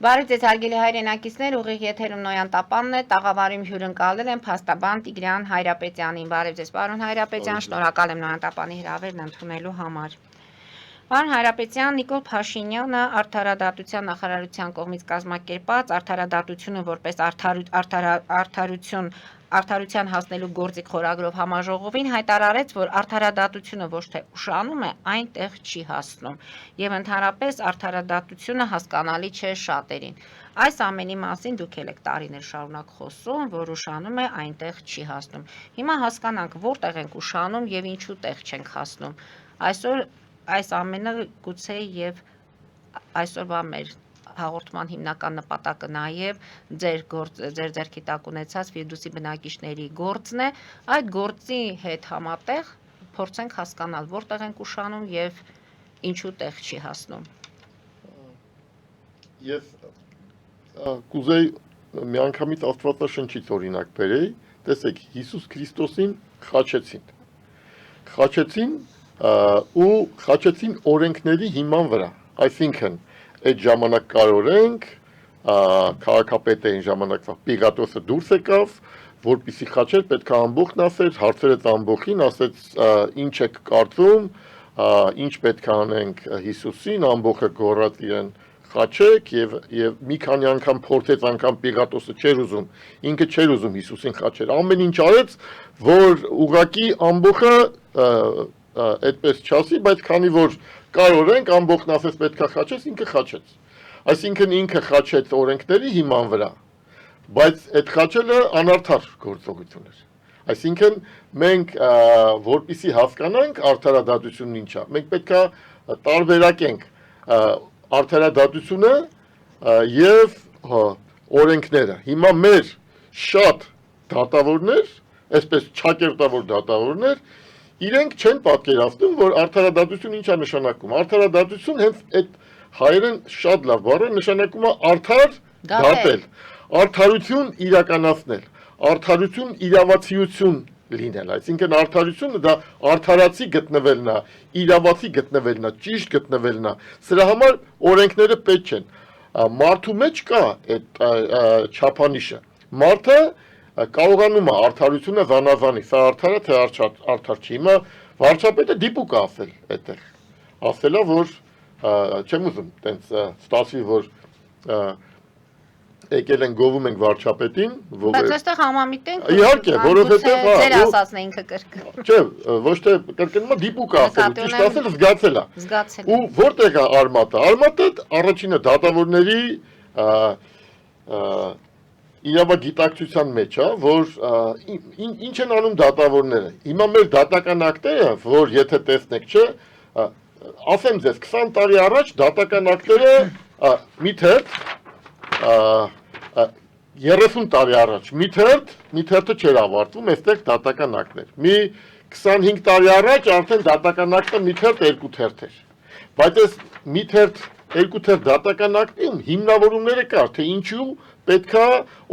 Բարև ձեզ հարգելի հայրենակիցներ, ուղիղ եթերում Նոյան Տապանն է, տաղավարում հյուրընկալել եմ փաստաբան Տիգրան Հայրապետյանին։ Բարև ձեզ, պարոն Հայրապետյան, շնորհակալ եմ Նոյան Տապանի հրավերն ընդունելու համար։ Պարոն Հայրապետյան, Նիկոլ Փաշինյանը Արդարադատության նախարարության կողմից կազմակերպած արդարադատությունը որպես արդարության հասնելու գործիք խորագրով համաժողովին հայտարարեց, որ արդարադատությունը ոչ թե ուշանում է, այնտեղ չի հասնում, եւ ընդհանրապես արդարադատությունը հասկանալի չէ շատերին։ Այս ամենի մասին դուք եք տարիներ շարունակ խոսում, որ ուշանում է, այնտեղ չի հասնում։ Հիմա հասկանանք, որտեղ ենք ուշանում եւ ինչու տեղ չենք հասնում։ Այսօր այս ամենը գուցե եւ այսօրվա մեր հաղորդման հիմնական նպատակը նաև ձեր ձեռքի տակ ունեցած Ֆիրդուսի բնակիչների գործն է, այդ գործի հետ համատեղ փորձենք հասկանալ որտեղ ենք ուշանում եւ ինչու տեղ չի հասնում։ Ես կուզեի միանգամից Աստվածաշնչից օրինակ բերեի, տեսեք Հիսուս Քրիստոսին խաչեցին ու խաչեցին օրենքների հիման վրա, այսինքն այդ ժամանակ կարորենք, քաղաքապետը այն ժամանակվա Պիղատոսը դուրս եկավ, որպեսզի խաչեր պետք է ամբողջն ասեր, հարցրեց ամբողջին, ասեց ինչ եք կարծում, ինչ պետք է անենք Հիսուսին, ամբողջը գոռաց իրեն խաչեք եւ մի քանի անգամ փորձեց անգամ Պիղատոսը չէր ուզում, ինքը չէր ուզում Հիսուսին խաչել, ամեն ինչ արեց, որ ուղղակի ամբողջը այդպես չասի, բայց քանի որ կարորենք ամբողջն ասես պետք է խաչես, ինքը խաչեց։ Այսինքն ինքը խաչեց օրենքների հիման վրա, բայց այդ խաչելը անարդար գործողություն էր։ Այսինքն մենք որպեսզի հասկանանք արդարադատությունն ինչ է, մենք պետք է տարբերակենք արդարադատությունը եւ օրենքները։ Հիմա մեր շատ դատավորներ, այսպես չակերտավոր դատավորներ, իրենք չեն պատկերացնում, որ արդարադատություն ինչ է նշանակում։ Արդարադատություն հենց այդ հայերեն շատ լավ բառ է, նշանակում է արդար դատել, արդարություն իրականացնել, արդարություն իրավացիություն լինել, այսինքն արդարությունը դա արդարացի գտնվելն է, իրավացի գտնվելն է, ճիշտ գտնվելն է, սրա համար օրենքները պետք չեն, մարդու մեջ կա այդ չափանիշը, մարդը կարողանում է արդարությունը զանազանի, սա արդար է, թե արդար չի, հիմա վարչապետը դիպուկ է ասել այդտեղ, ասել է, որ չեմ ուզում տենց ստացվի, որ եկել են գովում ենք վարչապետին, բայց այստեղ համամիտ ենք, իհարկե, որովհետև ձեր ասածն է ինքը կրկնում։ Չէ, ոչ թե կրկնում է, դիպուկ է ասել, ճիշտ ասել, զգացել է։ Ու որտեղ է արմատը։ Արմատը առաջինը դատավորների իրավագիտակցության մեջ է, որ ինչ են անում դատավորները։ Հիմա մեր դատական ակտերը, որ եթե տեսնեք, չէ, ասեմ ձեզ, 20 տարի առաջ դատական ակտերը մի թերթ 30 տարի առաջ մի թերթը չէր ավարտվում, այստեղ դատական ակտներ։ Մի 25 տարի առաջ արդեն դատական ակտը մի թերթ երկու թերթ էր։ Բայց այս մի թերթ երկու թերթ դատական ակտում հիմնավորումները կար, թե ինչու պետքա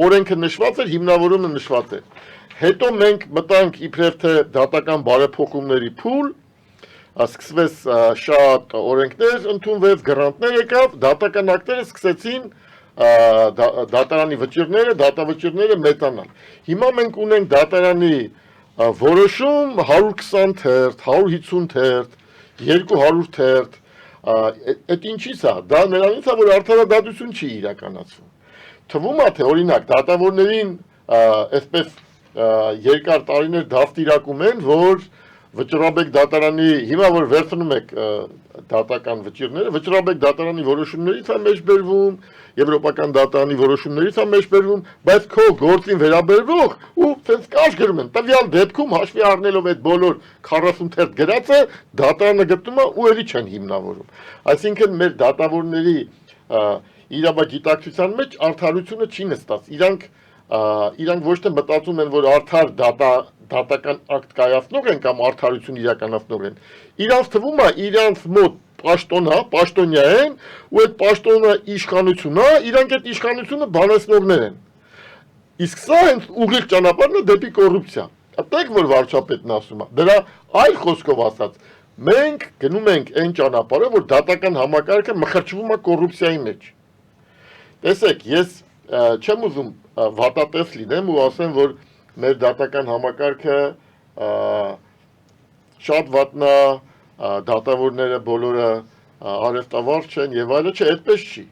օրենքը նշված էր, հիմնավորումը նշված էր։ Հետո մենք մտանք իբրև թե դատական բարեփոխումների փուլ, սկսվեց շատ օրենքներ ընդունվեց, գրանտներ եկավ, դատական ակտերը սկսեցին դատարանի վճիռները, դատավճիռները մեծանալ։ Հիմա մենք ունենք դատարանի որոշում 120 թերթ, 150 թերթ, 200 թերթ, այդ ինչի՞ց է, դա նրանից է, որ արդարադատություն չի իրականացվում։ Թվում է, թե օրինակ դատավորներին այսպես երկար տարիներ դաստիարակում են, որ վճռաբեկ դատարանի, հիմա որ վերցնում եք դատական վճիռները, վճռաբեկ դատարանի որոշումներից է մեջ բերվում, եվրոպական դատարանի որոշումներից է մեջ բերվում, բայց քո գործին վերաբերվող ու ցենց կաշ գրում են, տվյալ դեպքում հաշվի առնելով այդ բոլոր 40 թերթ գրածը, դատարանը գտնում է ու էլի չեն հիմնավորում։ Այսինքն մեր դատավորների իրավագիտակցության մեջ արդարությունը չի նստած, իրանք ոչ թե մտածում են, որ արդար դատական ակտ կայացնող են կամ արդարություն իրականացնող են, իրանց թվում է, իրանց մոտ պաշտոնյա են, ու այդ պաշտոնը իշխանություն է, իրանք այդ իշխանությունը բանացնողներ են։ Իսկ սա հենց ուղիղ ճանապարհն է դեպի կոռուպցիա։ Այդտեղ որ վարչապետն ասում է, դրա այլ խոսքով ասած, մենք գնում ենք այն ճանապարհը, որ դատական համակարգը մխրճվում է կոռուպցիայի մեջ։ Տեսեք, ես չեմ ուզում վատատես լինեմ ու ասեմ, որ մեր դատական համակարգը շատ վատնա, դատավորները բոլորը արևտավար չեն եւ այլը, չէ, այդպես չի։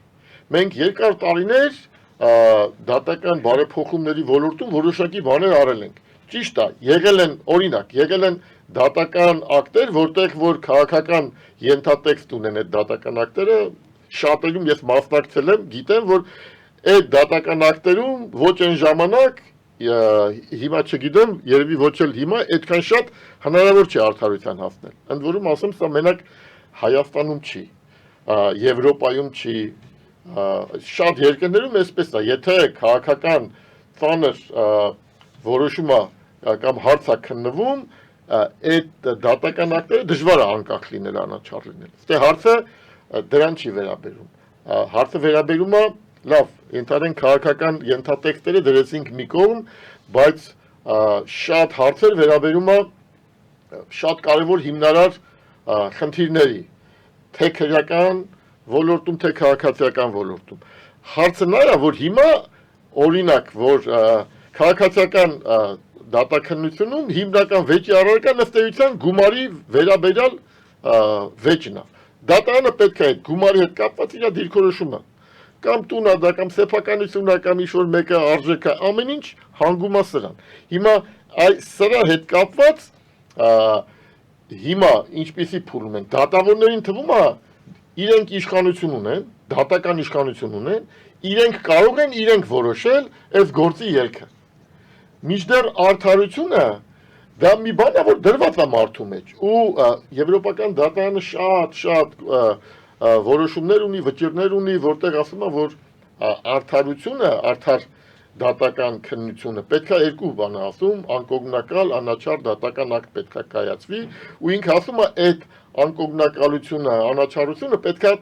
Մենք երկար տարիներ դատական բարեփոխումների ոլորտում որոշակի բաներ արել ենք։ Ճիշտ է, եղել են օրինակ, եղել են դատական ակտեր, որտեղ որ քաղաքական ենթատեքստ ունեն այդ դատական ակտերը, շատերում ես մասնակցել եմ, գիտեմ, որ այդ դատական ակտերում ոչ այն ժամանակ հիմա չգիտեմ, երևի ոչ էլ հիմա այդքան շատ հնարավոր չի արդարության հասնել։ Ընդ որում ասեմ, սա մենակ Հայաստանում չի, Եվրոպայում չի, շատ երկրներում էսպես է, եթե քաղաքական ծանր որոշումը կամ հարց է քննվում, այդ դատական ակտերը դժվար է անկախ լինել, անաչառ լինել։ Դե հարցը դրան չի վերաբերում։ Հարցը վերաբերում է լավ, ընդհանրեն քաղաքական ենթատեքստերը դրեցինք մի կողմ, բայց շատ հարցեր վերաբերում է շատ կարևոր հիմնարար խնդիրների, թե քրեական ոլորտում, թե քաղաքացիական ոլորտում։ Հարցը նա է, որ հիմա օրինակ, որ քաղաքացիական դատաքննությունում հիմնական վեճի առարկան ըստ էության գումարի վերաբերյալ վեճն է։ Դատարանը պետք է այդ գումարի հետ կապված իր դիրքորոշումը կամ տունա դա կամ սեփականությունն է կամ ինչ-որ մեկը արժեքը ամեն ինչ հանգում է սրան։ Հիմա սրա հետ կապված հիմա ինչպեսի փուլում են դատավորներին թվում է իրենք իշխանություն ունեն, դատական իշխանություն ունեն, իրենք կարող են իրենք որոշել այս գործի ելքը։ Մինչդեռ արդարությունը դա մի բան է, որ դրված է մարդու մեջ ու եվրոպական դատարանը շատ որոշումներ ունի, վճիռներ ունի, որտեղ ասում է, որ արդարությունը, արդար դատական քննությունը պետք է երկու բան ասում, անկողմնակալ, անաչառ դատական ակտ պետք է կայացվի, ու ինքը ասում է, այդ անկողմնակալությունը, անաչառությունը պետք է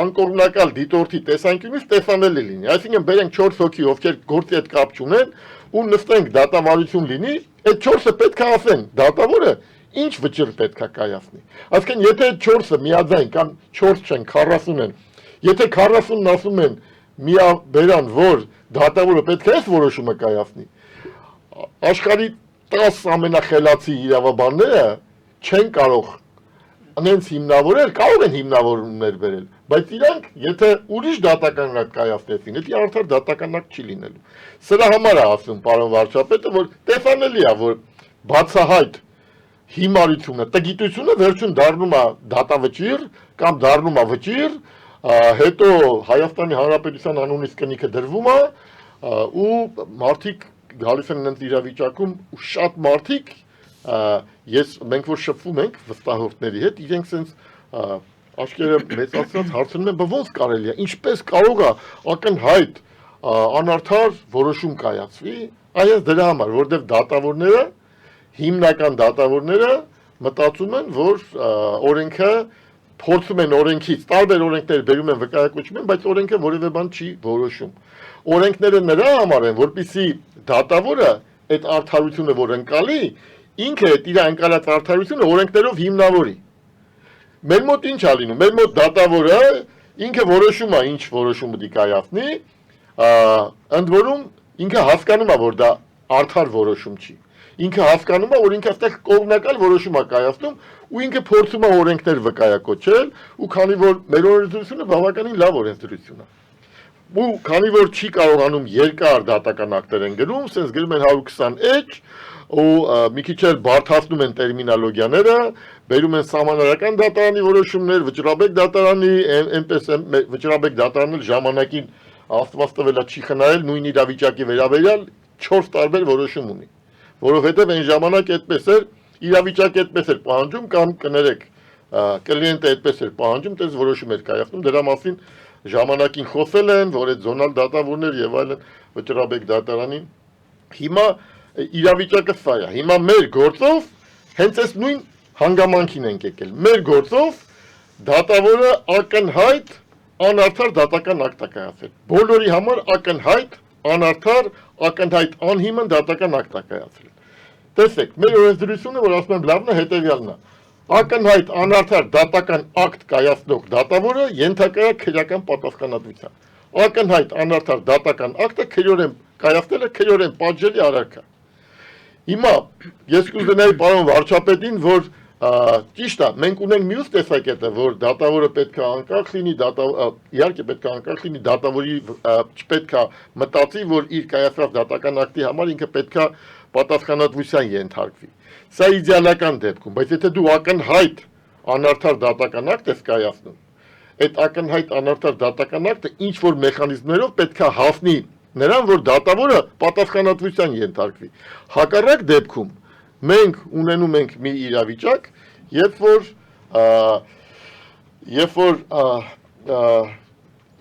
անկողմնակալ դիտորդի տեսանկյունից տեսանելի լինի։ Այսինքն բերենք 4 հոգի, ովքեր գործի հետ կապ չունեն, ու նստենք դատավարություն լինի, այդ 4-ը պետք է ասեն, դատավորը ինչ վճիռ պետք է կայացնի։ Այսինքն, եթե 4-ը միաձայն կամ 4 չեն, 40 են, եթե 40-ն ասում են միաբերան, որ դատավորը պետք է այս որոշումը կայացնի, աշխարհի 10 ամենախելացի իրավաբանները չեն կարող անենց հիմնավորել, կարող են հիմնավորումներ բերել, բայց իրանք, եթե ուրիշ դատական ակտ կայացնեցին, դա արդար դատական ակտ չի լինելու։ Սրա համար է ասում պարոն վարչապետը, որ տեսանելի է, որ բացահայտ հիմարությունը, տգիտությունը վերջում դառնում է դատավճիռ կամ դառնում է վճիռ, հետո Հայաստանի Հանրապետության անունից կնիքը դրվում է ու մարդիկ գալիս են այնց իրավիճակում ու շատ մարդիկ մենք որ շփվում ենք վստահորդների հետ, իրենք sense աշկերը մեծացած հարցնում են, ոնց կարելի է, ինչպես կարող է ակնհայտ անարդար որոշում կայացվի, այո դրա համար, որովհետև դատավորները, հիմնական դատավորները մտածում են, որ օրենքը փորձում են օրենքից, տարբեր օրենքներ բերում են վկայակոչում են, բայց օրենքը որևէ բան չի որոշում։ Օրենքները նրա համար են, որպեսզի դատավորը այդ արդարությունը որ ընկալի, ինքը իր ընկալած արդարությունը օրենքներով հիմնավորի։ Մեր մոտ ինչ է լինում, մեր մոտ դատավորը ինքը որոշում է, ինչ որոշումը դի կայացնի, ընդ որում ինքը հասկանում է, որ դա արդար որոշում չի։ Ինքը հասկանում է, որ ինքը այստեղ կողմնակալ որոշում է կայացնում ու ինքը փորձում է օրենքներ վկայակոչել ու քանի որ մեր օրենսդրությունը բավականին լավ օրենսդրություն է։ Ու քանի որ չի կարողանում երկար դատական ակտեր են գրում, sense գրում են 120 ու մի քիչ էլ բարդացնում են տերմինոլոգիաները, բերում են սահմանարական դատարանի որոշումներ, վճռաբեկ դատարանի, այնպես վճռաբեկ դատարանը ժամանակին աստված տվել է չի խնայել նույն իրավիճակի վերաբերյալ 4 տարբեր որոշում ունի, որովհետև այն ժամանակ այդպես էր, իրավիճակը այդպես էր պահանջում կամ կներեք, կլիենտը այդպես էր պահանջում, տես որոշում էր կայացնում, դրա մասին ժամանակին խոսել են, որ այդ զոնալ դատավորներ եւ այլն վճռաբեկ դատարանին։ Հիմա իրավիճակը սա է։ Հիմա մեր գործով հենց այս նույն հանգամանքին ենք եկել։ Մեր գործով դատավորը ակնհայտ անարդար դատական ակտ է կայացել։ Բոլորի համար ակնհայտ անարդար, ակնհայտ անհիմն դատական ակտ է կայացել։ Տեսեք, մեր օրենսդրությունը, որ ասում եմ լավն է, հետևյալն է։ Ակնհայտ անարդար դատական ակտ կայացնող դատավորը ենթակա է քրեական պատասխանատվության։ ակնհայտ անարդար դատական ակտը քրեորեն կայացնելը քրեորեն պատժելի արարք է։ Հիմա ես կուզենայի պարոն վարչապետին, որ ճիշտ է, մենք ունենք մյուս տեսակետը, որ դատավորը պետք է անկախ լինի, իհարկե պետք է անկախ լինի, դատավորի չպետք է մտածի, որ իր կայացած դատական ակտի համար ինքը պետք է պատասխանատվության ենթարկվի։ Սա իդեալական դեպքում, բայց եթե դու ակնհայտ անարդար դատական ակտ ես կայացնում, այդ ակնհայտ անարդար դատական ակտը ինչ որ մեխանիզմներով պետք է հասնի նրան, որ դատավորը պատասխանատվության ենթարկվի։ Հակառակ դեպքում մենք ունենում ենք մի իրավիճակ, երբ որ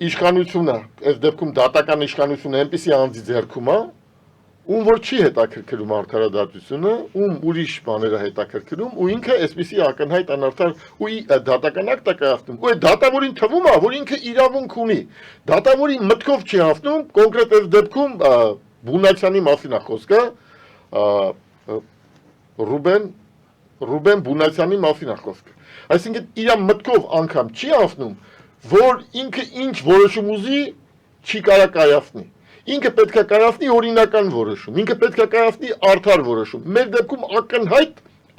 իշխանությունը, այս դեպքում դատական իշխանությունը այնպիսի անձի ձեռքում է, ում որ չի հետաքրքրում արդարադատությունը, ում ուրիշ բաներ է հետաքրքրում, ու ինքը այսպիսի ակնհայտ անարդար ու դատական ակտ է կայացնում։ Ու այդ դատավորին թվում է, որ ինքը իրավունք ունի։ Դատավորի մտքով չի հասնում, կոնկրետ այս դեպքում Բունացյանի մասին է խոսքը, Ռուբեն Բունացյանի մասին է խոսքը։ Այսինքն իր մտքով անգամ չի հասնում, որ ինքը ինչ որոշում ուզի չի կարա կայացնի։ Ինքը պետք է կայացնի օրինական որոշում, ինքը պետք է կայացնի արդար որոշում։ Մեր դեպքում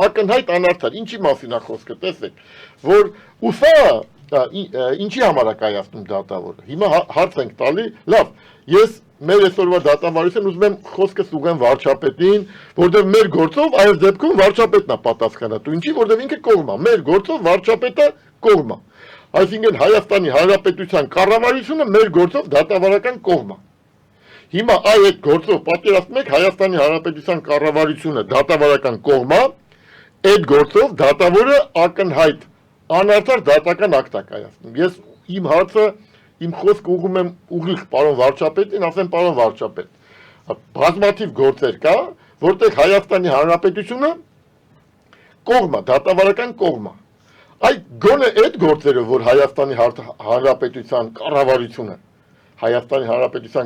ակնհայտ անարդար, ինչի մասին է խոսքը, տեսեք, որ ու սա ինչի համար է կայացնում դատավորը։ Հիմա հարց ենք տալի, լավ, ես մեր այսօրվա դատավարության ուզում եմ խոսքս ուղղեմ վարչապետին, որտեղ մեր գործով այս դեպքում վարչապետն է պատասխանատու, ինչի որտեղ ինքը կողմ է, մեր գործով վարչապետը կողմ է։ Այսինքն Հայաստանի Հանրապետության կառավարությունը մեր գործով դատավարական կողմ է։ Հիմա այդ գործով պատկերացնում եք Հայաստանի Հանրապետության կառավարությունը դատավարական կողմ է, այդ գործով դատավորը ակնհայտ անարդար դատական ակտ է կայացնում։ Ես իմ հարցը իմ խոսքը ուղղում եմ ուղիղ պարոն վարչապետին, ասեմ պարոն վարչապետ, բազմաթիվ գործեր կա, որտեղ Հայաստանի Հանրապետությունը կողմ է, դատավարական կողմ է։ Այդ գոնե այդ գործերը, որ Հայաստանի Հանրապետության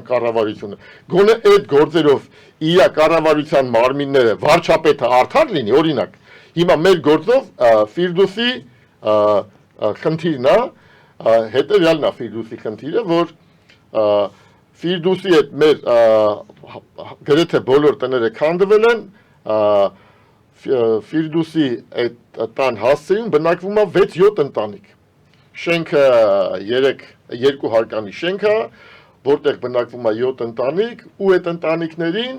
կառավարությունը, գոնե այդ գործերով իր կառավարության մարմինները վարչապետը արդար լինի, օրինակ, հիմա մեր գործով Ֆիրդուսի խնդիրն է, հետևյալն է Ֆիրդուսի խնդիրը, որ Ֆիրդուսի հետ մեր գրեթե բոլոր տները քանդվել են, Ֆիրդուսի այդ տան հասցեում բնակվում է 6-7 ընտանիք։ Շենքը 2 հարկանի շենք է, որտեղ բնակվում է 7 ընտանիք, ու այդ ընտանիքներին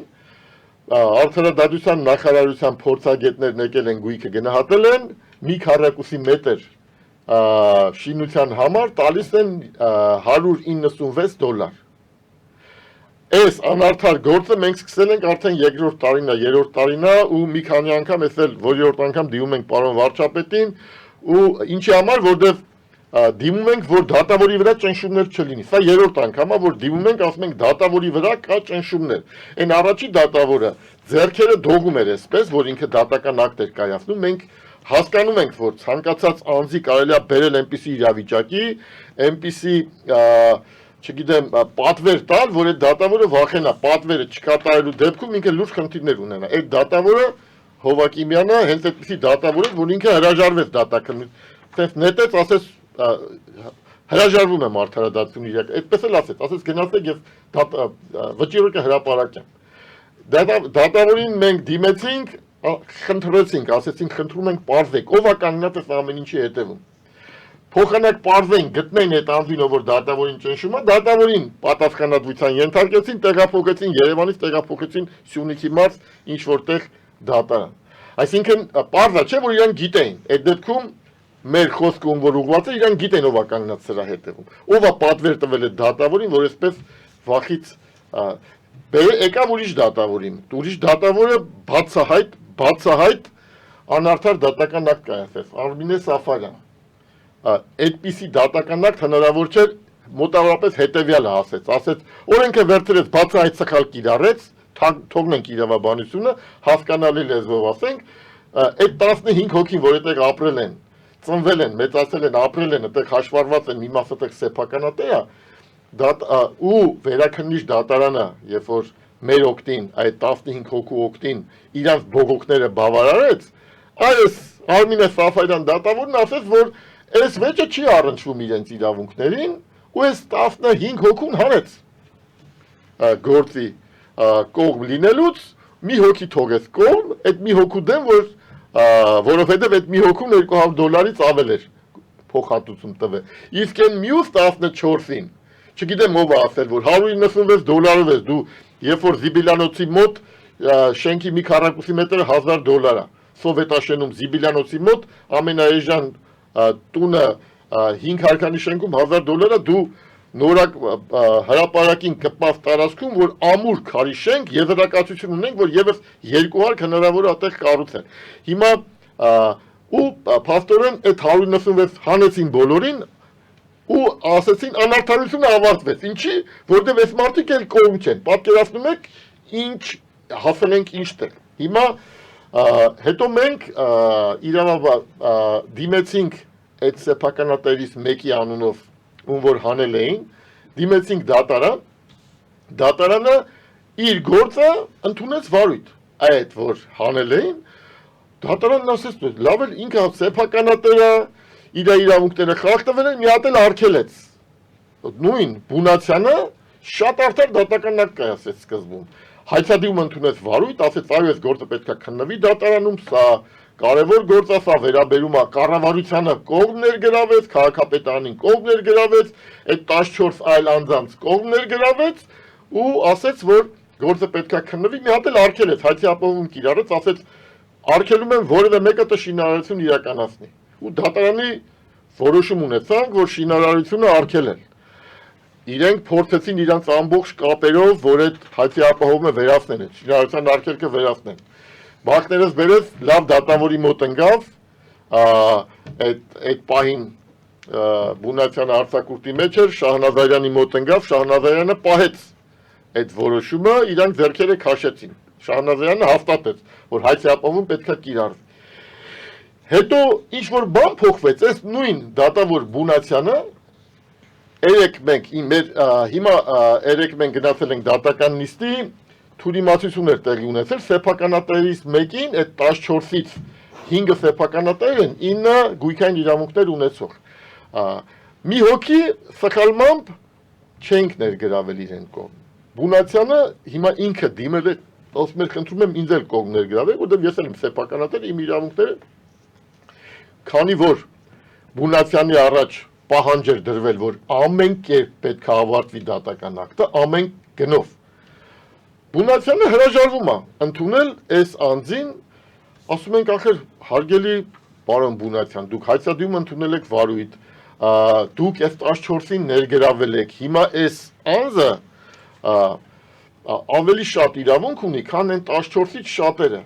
արդարադատության նախարարության փորձագետներն եկել են գույքը գնահատել են, մի քառակուսի մետր շինության համար տալիս են $196։ Այս անարդար գործը մենք սկսել ենք արդեն 2-րդ տարին է, 3-րդ տարին է, ու մի քանի անգամ ես էլ որերորդ անգամ դիմում ենք պարոն վարչապետին, ու ինչի համար, որտեղ դիմում ենք, որ դատավորի վրա ճնշումներ չլինի։ Սա 3-րդ անգամ է, որ դիմում ենք, ասում ենք դատավորի վրա կա ճնշումներ։ Այն առաջի դատավորը ձեռքերը դողում էր այսպես, որ ինքը դատական ակտ էր կայացնում, մենք հասկանում ենք, որ ցանկացած անձի կարելի է բերել այնպիսի իրավիճակի, այնպիսի, չգիտեմ, պատվեր տալ, որ այդ դատավորը վախենա, պատվերը չկատարելու դեպքում ինքը լուրջ խնդիրներ ունենա։ Այդ դատավորը Հովակիմյանը հենց այդպիսի դատավոր է, որ ինքը հրաժարվեց դատական, նետեց, ասեց հրաժարվում եմ արդարադատություն իրական, այդպես էլ ասեց գնացեք և վճիռը հրապարակեմ։ Դատավորին մենք դիմեցինք, խնդրեցինք, ասեցինք խնդրում ենք պարզեք, ով է կանգնած այս ամեն ինչի հետևում։ Փոխանակ պարզեն, գտնեն այդ անձին, որ դատավորին ճնշում է, դատավորին պատասխանատվության ենթարկեցին, տեղափոխեցին Երևանից, տեղափոխեցին Սյունիքի մարզ, ինչ որտեղ դատարան։ Այսինքն պարզ է, չէ, որ իրան գիտեին, այդ դեպքում մեր խոսքը ում որ ուղղված է, իրան գիտեն ով է կանգնած սրա հետևում։ Ով է պատվեր տվել այդ դատավորին, որ այսպես վախից եկավ ուրիշ դատավորին։ Ուրիշ դատավորը բացահայտ անարդար դատական ակտ կայացրեց, Արմինե Սաֆարյան։ Այդպիսի դատական ակտ հնարավոր չէ, մոտավորապես հետևյալը ասեց, օրենքը վերցրեց, բացահայտ սխալ կիրառեց, թողնենք իրավաբանությունը, հասկանալի լեզվով ասենք, այդ 15 հոգին, որ այդտեղ ապրել են, ծնվել են, մեծացել են, ապրել են, այդտեղ հաշվառված են, մի մասը այդտեղ սեփականատեր է, ու վերաքննիչ դատարանը, երբ որ մեր օգտին, այդ 15 հոգու օգտին իրանց բողոքները բավարարեց, այս Արմինե Սաֆարյան դատավորն ասեց, որ այս վեճը չի առնչվում իրենց իրավունքներին, ու այս 15 հոգուն հանեց գործի կողմ լինելուց մի հոգի թողեց կողմ, այդ մի հոգու դեմ, որովհետև այդ մի հոգուն $200-ից ավել էր փոխհատուցում տվել։ Իսկ այն մյուս 14-ին, չգիտեմ ով է ասել, որ $196 ես դու, երբ որ Զիբիլյանոցի մոտ շենքի մի քառակուսի մետրը $1000 է, Սովետաշենում Զիբիլյանոցի մոտ ամենաէժան տունը 5 հարկանի շենքում $1000 դու նորակ հրապարակին կպած տարածքում, որ ամուր քարի շենք, եզրակացություն ունենք, որ եւս 2 հարկ հնարավոր է այդտեղ կառուցել։ Հիմա ու փաստորեն այդ 196 հանեցին բոլորին ու ասեցին անարդարությունը ավարտվեց։ Ինչի, որտեղ այս մարդիկ էլ կողմ չեն։ Պատկերացնում եք ինչ հասել ենք ինչտեղ։ Հիմա հետո մենք իրավաբար դիմեցինք այդ սեփականատերից մեկի անունով ում որ հանել էին, դիմեցինք դատարան, դատարանը իր գործը ընդունեց վարույթ, այդ որ հանել էին, դատարանն ասեց, լավ էլ ինքը սեփականատերը իր իրավունքները խախտվել են, մի հատ էլ արգելեց, նույն Բունացյանը շատ արդար դատական ակտ կայացեց սկզբում, հայցադիում ընդունեց վարույթ, ասեց այո այս գործը պետք է քննվի դատարանում, սա կարևոր գործ է, սա վերաբերում է կառավարությանը կողմ ներգրավեց, քաղաքապետարանին կողմ ներգրավեց, այդ 14 այլ անձանց կողմ ներգրավեց ու ասեց, որ գործը պետք է քննվի, մի հատ էլ արգելեց, հայցի ապահովում կիրառեց, ասեց արգելում են որևէ մեկը տը շինարարություն իրականացնի։ Ու դատարանի որոշում ունեցանք, որ շինարարությունը արգելել։ Իրենք փորձեցին իրանց ամբողջ կապերով, որ այդ հայցի ապահովումը վերացնեն, շինարարության արգելքը վերացնեն։ Բախներս բերեց լավ դատավորի մոտ ընկավ, այդ պահին Բունացյանը արձակուրդի մեջ էր, Շահնազարյանի մոտ ընկավ, Շահնազարյանը պահեց այդ որոշումը, իրանք ձեռքերը քաշեցին։ Շահնազարյանը հաստատեց, որ հայցի ապահովում պետք է կիրառվի։ Հետո ինչ որ բան փոխվեց, այս նույն դատավոր Բունացյանը հիմա երեք մենք գնացել ենք դատական նիստի, թուրիմացություն էր տեղի ունեցել, սեփականատերից մեկին, այդ 14-ից 5 սեփականատեր են, 9 գույքային իրավունքներ ունեցող։ Մի հոգի սխալմամբ չենք ներգրավել իրեն կողմ։ Բունացյանը հիմա ինքը դիմել է, ասում էր խնդրում եմ ինձ էլ կողմ ներգրավել, որտեղ ես էլ եմ սեփականատեր, իմ իրավունքները, քանի որ Բունացյանի առաջ պահանջ էր դրվել, որ ամեն կերպ պետք է ավարտվի դատական ակտը, ամեն գնով։ Բունացյանը հրաժարվում է ընդունել այս անձին, ասում ենք ախր հարգելի պարոն Բունացյան, դուք հայցադիում ընդունել եք վարույթ, դուք այս 14-ին ներգրավել եք, հիմա այս անձը ավելի շատ իրավունք ունի, քան այն 14-ից շատերը։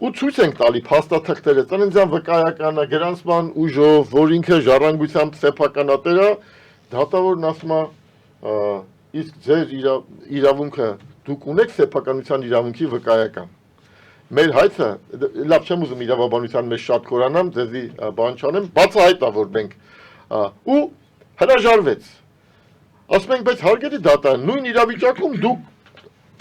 Ու ցույց ենք տալի փաստաթղթերը, ծննդյան վկայականը, գրանցման ուժով, որ ինքը ժառանգությամբ սեփականատեր է, դատավորն ասում է, իսկ ձեր իրավունքը դուք ունեք սեփականության իրավունքի վկայական։ Մեր հայցը, լավ չեմ ուզում իրավաբանության մեջ շատ կորանամ, ձեզի բան չանեմ, բացահայտ է, որ մենք ու հրաժարվեց։ Ասում ենք, բայց հարգելի դատարան, նույն իրավիճակում դուք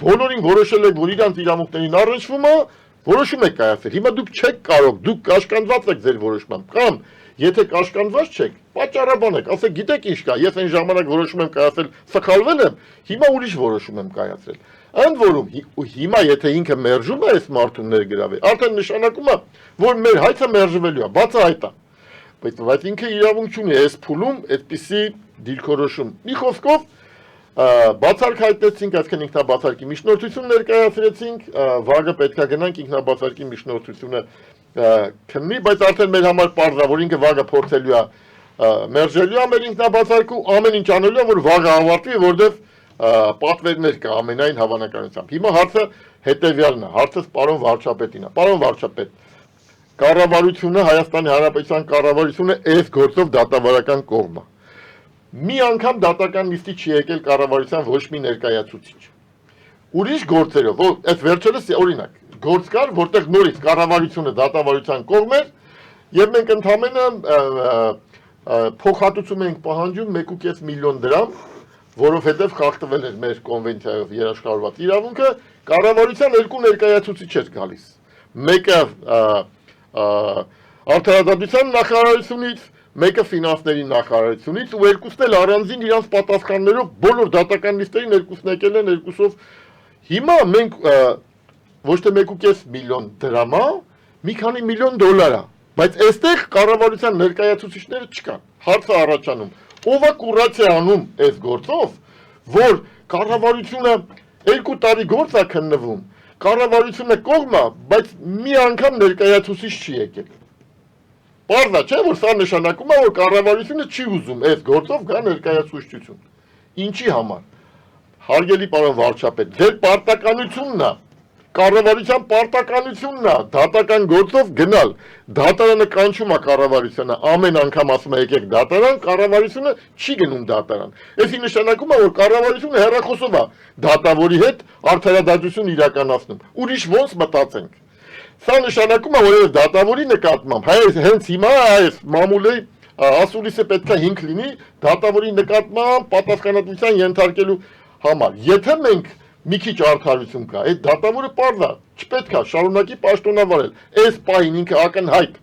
բոլորին որոշել եք, որ իրանց իրավունքներին առնչվում է, որոշում եք կայացել։ Հիմա դուք չեք կարող, դուք կաշկանդված եք ձեր որոշմամբ, կամ եթե կաշկանդված չեք, պատճառաբան եք, ասեք գիտեք ինչ կա, ես այն ժամանակ որոշում եմ կայացել, սխալվել եմ, հիմա ուրիշ որոշում եմ կայացրել։ Ընդ որում հիմա եթե ինքը մերժում է այս մարդուն ներգրավել, արդեն նշանակում է, որ մեր հայցը մերժվելու է, բացահայտ է։ Բայց ինքը իրավունք չունի այս փուլում այդպիսի դիրքորոշում։ Մի խոսքով բացարկ հայտնեցինք, այսինքն ինքնաբացարկի միջնորդություն ներկայացրեցինք, վագը պետք է գնանք ինքնաբացարկի միջնորդությունը քննի, բայց արդեն մեր համար պարզ է, որ ինքը վագը փորձելու է մերժելու է մեր ինքնաբացարկու, ամեն ինչ անելու է, որ վագը ավարտվի, որովհետև պատվերներ կա ամենայն հավանականությամբ։ Հիմա հարցը հետևյալն է, հարցը պարոն վարչապետին է։ Պարոն վարչապետ, կառավարությունը, Հայաստանի Հանրապետության կառավարությունը այս գործով դատավարական կողմ է։ Մի անգամ դատական նիստի չի եկել կառավարության ոչ մի ներկայացուցիչ։ Ուրիշ գործերով, այս վերջերս օրինակ, գործ կար, որտեղ նորից կառավարությունը դատավարության կողմ էր, եւ մենք ընդհանրապես փոխհատուցում ենք պահանջում 1.5 միլիոն դրամ, որովհետև խախտվել էր մեր կոնվենցիայով երաշխավորված իրավունքը, կառավարության երկու ներկայացուցիչ էր գալիս։ Մեկը արդարադատության նախարարությունից, մեկը ֆինանսների նախարարությունից ու երկուսն էլ առանձին իրանց պատասխաններով բոլոր դատական նիստերին երկուսն եկել են երկուսով հիմա մենք ոչ թե 1.5 միլիոն դրամ է, մի քանի միլիոն դոլար է, բայց այստեղ կառավարության ներկայացուցիչները չկան։ Հարցը առաջանում, ով է կուրացիա անում այս գործով, որ կառավարությունը 2 տարի գործ է քննվում, կառավարությունը կողմ է, բայց մի անգամ ներկայացուցիչ չի եկել։ Պարզ է, չէ՞ որ սա նշանակում է, որ կառավարությունը չի ուզում այս գործով գա ներկայացուցչություն։ Ինչի համար։ Հարգելի պարոն վարչապետ, ձեր պարտականությունն է, կառավարության պարտականությունն է դատական գործով գնալ։ Դատարանը կանչում է կառավարությունը, ամեն անգամ ասում է եկեք դատարան, կառավարությունը չի գնում դատարան։ Այսի նշանակում է, որ կառավարությունը հեռախոսով է դատավորի հետ արդարադատություն իրականացնում։ Ուրիշ ոնց մտածենք։ Սա նշանակում է, որ այս դատավորի նկատմամբ հենց հիմա այս մամուլի ասուլիսը պետք է հիմք լինի դատավորի նկատմամբ պատասխանատվության ենթարկելու համար։ Եթե մենք մի քիչ արդարություն կա, այդ դատավորը պարզ է, չպետք է շարունակի պաշտոնավարել։ Այս պահին ինքը ակնհայտ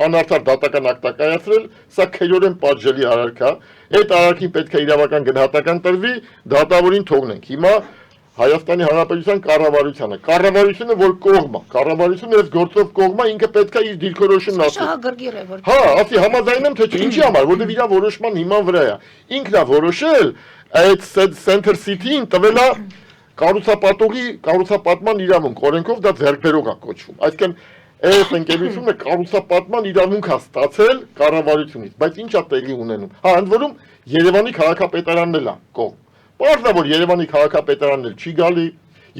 անարդար դատական ակտ կայացրել, սա քերորեն պատժելի արարք է։ Այդ արարքին պետք է իրավական գնահատական տրվի, դատավորին թողնենք։ Հիմա Հայաստանի Հանրապետության կառավարությունը որ կողմ է, կառավարությունը այս գործով կողմ է, ինքը պետք է իր դիրքորոշումն ասի։ Շահագրգիռ է որ։ Հա, ասի համաձայն եմ թե չէ, ինչի համար, որովհետև իր որոշման հիման վրա է։ Ինքն է որոշել այդ Center City-ին տվել է կառուցապատման իրավունք, օրենքով դա ձեռքբերող է կոչվում։ Այսինքն այս ընկերությունը կառուցապատման իրավունք է ստացել կառավարությունից, բայց ինչ է տեղի ունենում։ Հա, ընդ որում Երևանի քաղաքապետարանն էլ է կողմ։ Պարզ է, որ Երևանի քաղաքապետարանն էլ չի գալի,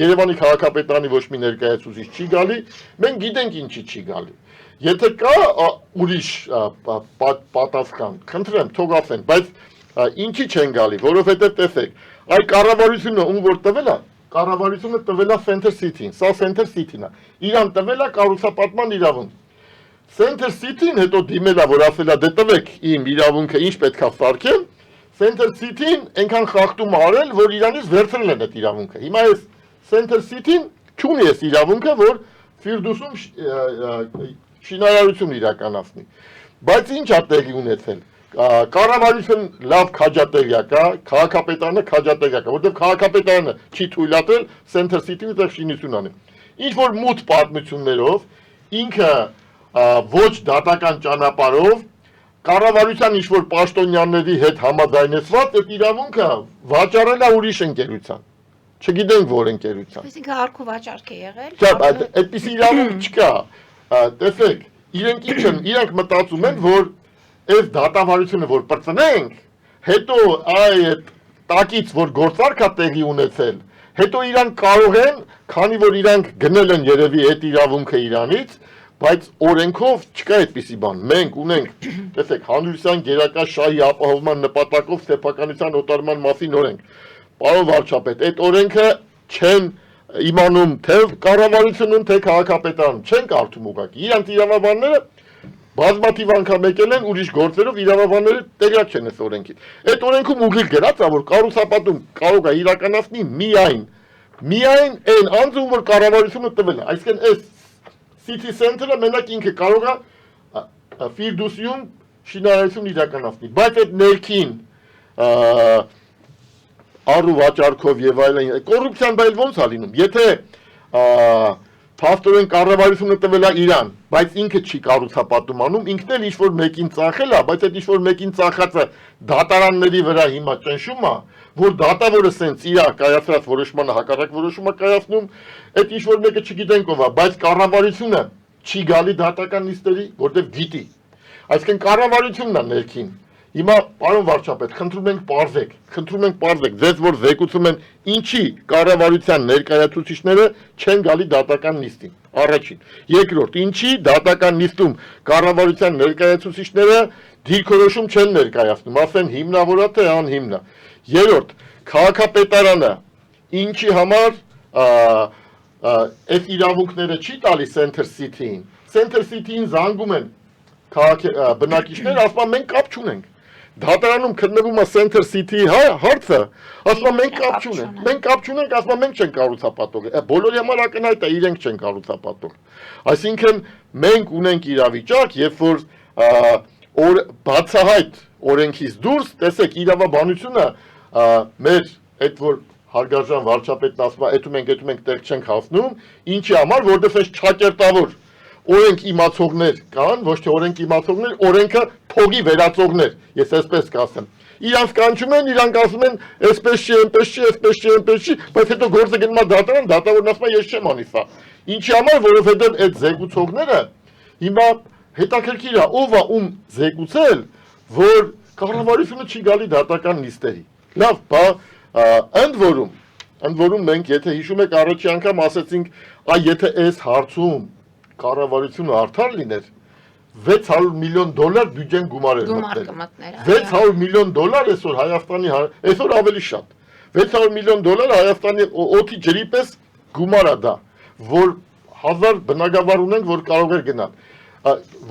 Երևանի քաղաքապետարանի ոչ մի ներկայացուցիչ չի գալի, մենք գիտենք ինչի չի գալի։ Եթե կա ուրիշ պատասխան, խնդրեմ, թող ասեն, բայց ինչի չեն գալի, որովհետև տեսեք, այ կառավարությունը ում որ տվել է, կառավարությունը տվել է Center City-ին, սա Center City-ն է, իրան տվել է կառուցապատման իրավունք։ Center City-ն հետո դիմել է, որ ասել է դե տվեք իմ իրավունքը ինչ պետք է սարքեմ, Center City-ն այնքան խախտում արել, որ իրանից վերցրել են այդ իրավունքը։ Հիմա այս Center City-ն չունի այս իրավունքը, որ Ֆիրդուսում շինարարություն իրականացնի։ Բայց ինչ է տեղի ունեցել։ Կառավարություն լավ քաջատեղյակ է, քաղաքապետարանը քաջատեղյակ է, որովհետև քաղաքապետարանը չի թույլատրել Center City-ն այդտեղ շինություն անի։ Ինչ որ մութ պատմություններով ինքը ոչ դատական ճանապարհով կառավարության ինչ-որ պաշտոնյաների հետ համաձայնեցված այդ իրավունքը վաճառել է ուրիշ ընկերության։ Չգիտենք որ ընկերության։ Այսինքն արքու վաճառք է եղել։ Չէ, այդպիսի իրավունք չկա։ Տեսեք, իրենք մտածում են, որ այս դատավարությունը որ բրծնենք, հետո այդ տակից որ գործարք է տեղի ունեցել, հետո իրանք կարող են, քանի որ իրանք գնել են երևի այդ իրավունքը իրանից, բայց օրենքով չկա այդպիսի բան։ Մենք ունենք, տեսեք, հանրության գերակա շահի ապահովման նպատակով սեփականության օտարման մասին օրենք։ Պարոն վարչապետ, այդ օրենքը չեն իմանում թե կառավարությունն, թե քաղաքապետարանը, չեն կարդում ուղղակի։ Իրանք իրավաբանները բազմաթիվ անգամ եկել են ուրիշ գործերով իրավաբանները տեղյակ չեն այս օրենքից։ Այդ օրենքում ուղիղ գրած է, որ կառուցապատում կարող է իրականացնի միայն այն անձը, որ կառավարությունը տվել է։ Այսինքն այս City Center-ը մենակ ինքը կարող է Ֆիրդուսիում շինարարություն իրականացնի, բայց այդ ներքին առու վաճառքով եւ այլն կոռուպցիան բայլ ոնց է լինում։ Եթե փաստորեն կառավարությունը տվել է իրան, բայց ինքը չի կառուցապատում անում, ինքն էլ ինչ-որ մեկին ծախել է, բայց այդ ինչ-որ մեկին ծախածը դատարանների վրա հիմա ճնշում է, որ դատավորը սենց իր կայացրած որոշմանը հակառակ որոշում է կայացնում, այդ ինչ-որ մեկը չգիտենք ով է, բայց կառավարությունը չի գալի դատական նիստերի, որտեղ գիտի։ Այսինքն կառավարությունն է ներքին։ Հիմա պարոն վարչապետ, խնդրում ենք պարզեք, ձեզ որ զեկուցում են ինչի կառավարության ներկայացուցիչները չեն գալի դատական նիստին։ Առաջին։ Երկրորդ, ինչի դատական նիստում կառավարության ներկայացուցիչները դիրքորոշում չեն ներկայացնում, ասեն հիմնավորա թե անհիմնա։ Երրորդ, քաղաքապետարանը ինչի համար այդ իրավունքները չի տալի Center City-ին։ Center City-ին զանգում են բնակիչներ, ասում են մենք կապ չունենք։ Դատարանում քննվում է Center City-ի հարցը, ասում են մենք կապ չունենք, ասում են մենք չենք կառուցապատող։ Բոլորի համար ակնհայտ է, իրենք չեն կառուցապատող։ Այսինքն մենք ունենք իրավիճակ, երբ որ բացահայտ օրենքից դուրս, տեսեք իրավաբանությունը մեր այդ որ հարգարժան վարչապետն ասում է, «Էդու մենք տեղ չենք հասնում», ինչի համար, որովհետև այս չակերտավոր օրենք իմացողներ կան, ոչ թե օրենք իմացողներ, օրենքը փողի վերածողներ, ես այսպես կասեմ։ Իրանք կանչում են, իրանք ասում են, այսպես չի, այնպես չի, այսպես չի, այնպես չի, բայց հետո գործը գնում է դատարան, դատավորն ասում է, ես չեմ անի սա։ Ինչի համար, որովհետև այդ զեկուցողները հիմա հետաքրքիր է, ով է ում զեկուցել, որ կառավարությունը չի գալի դատական նիստերի։ Լավ, բա ընդ որում մենք եթե հիշում եք առաջի անգամ ասեցինք, եթե այս հարցում կառավարությունը արդար լիներ, $600 միլիոն բյուջեն գումար էր մտնել։ $600 միլիոն այսօր Հայաստանի, այսօր ավելի շատ։ $600 միլիոն Հայաստանի օդի ջրի պես գումար է դա, որ 1000 բնակավար ունենք, որ կարող էր գնալ։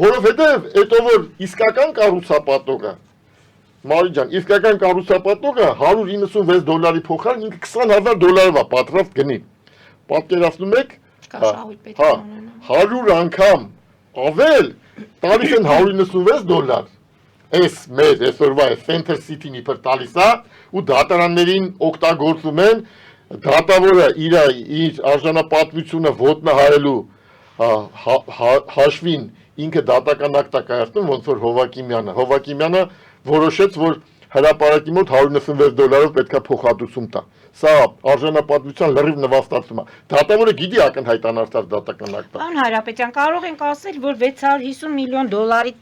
Որովհետև հետո որ իսկական կառուցապատողը Մարի ջան, իսկական կառուցապատողը $196 փոխարեն ինքը $20,000 է պատրաստ գնի։ Պատկերացնում եք, 100 անգամ ավել տալիս են $196։ Այս մեր այսօրվա Center City-ն իբր տալիս է ու դատարաններին օգտագործում են դատավորը իր արժանապատվությունը ոտնահարելու հաշվին ինքը դատական ակտ է կայացնում, ոնց որ Հովակիմյանը որոշեց, որ հրապարակի մոտ $196 պետք է փոխհատուցում տա։ Սա արժանապատվության լրիվ նվաստացում է։ Դատավորը գիտի ակնհայտ անարդար դատական ակտը։ Պարոն Հայրապետյան, կարող ենք ասել, որ $650 միլիոն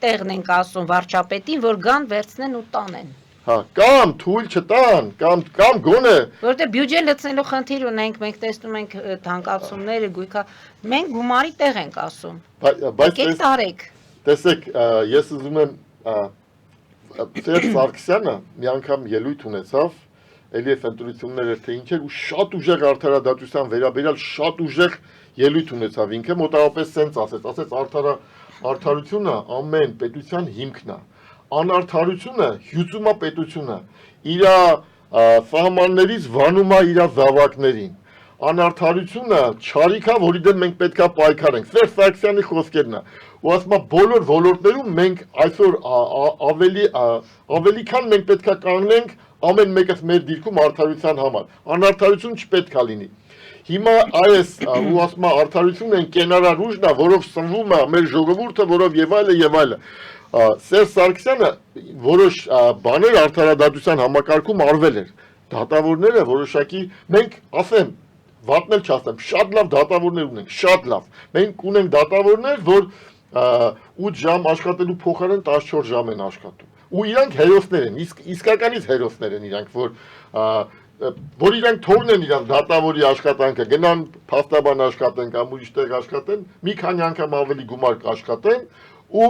տեղն ենք ասում վարչապետին, որ գան վերցնեն ու տանեն։ Հա, կամ թույլ չտան, կամ գոնե։ Որտե բյուջե լցնելու խնդիր ունենք, մենք տեսնում ենք թանկացումները, գույքա, մենք գումարի տեղ ենք ասում։ Բայց տարեք։ Տեսեք, ես ուզում եմ Սերժ Սարգսյանը մի անգամ ելույթ ունեցավ, էլի էս ընտրությունները թե ինչ էր ու շատ ուժեղ արդարադատության վերաբերյալ շատ ուժեղ ելույթ ունեցավ ինքը, մոտավորապես սենց ասեց արդարությունը ամեն պետության հիմքն է, անարդարությունը հյուծում է պետությունը, իր սահմաններից վանում է իր զավակներին, անարդարությունը չարիք է, որի դեմ մենք պետք է պայքարենք, Սերժ Սարգսյանի խոսքերն է, ու ասում է բոլոր ոլորտներում մենք այսօր ավելի քան մենք պետք է կանգնենք ամեն մեկս մեր դիրքում արդարության համար, անարդարություն չպետք է լինի։ Հիմա այս ու ասում է արդարությունն են կենարար ուժն է, որով սնվում է մեր ժողովուրդը, որով եւ այլը։ Սերժ Սարգսյանը որոշ բաներ արդարադատության համակարգում արվել էր։ Դատավորները որոշակի մենք ասեմ վատնել չասեմ, շատ լավ դատավորներ ունենք, շատ լավ։ Մենք ունենք դատավորներ, որ 8 ժամ աշխատելու փոխարեն 14 ժամ են աշխատում։ Ու իրանք հերոսներ են, իսկականից հերոսներ են իրանք, որ իրանք թողնեն իրանք դատավորի աշխատանքը, գնան փաստաբան աշխատեն կամ ուրիշ տեղ աշխատեն, մի քանի անգամ ավելի գումար կաշխատեն ու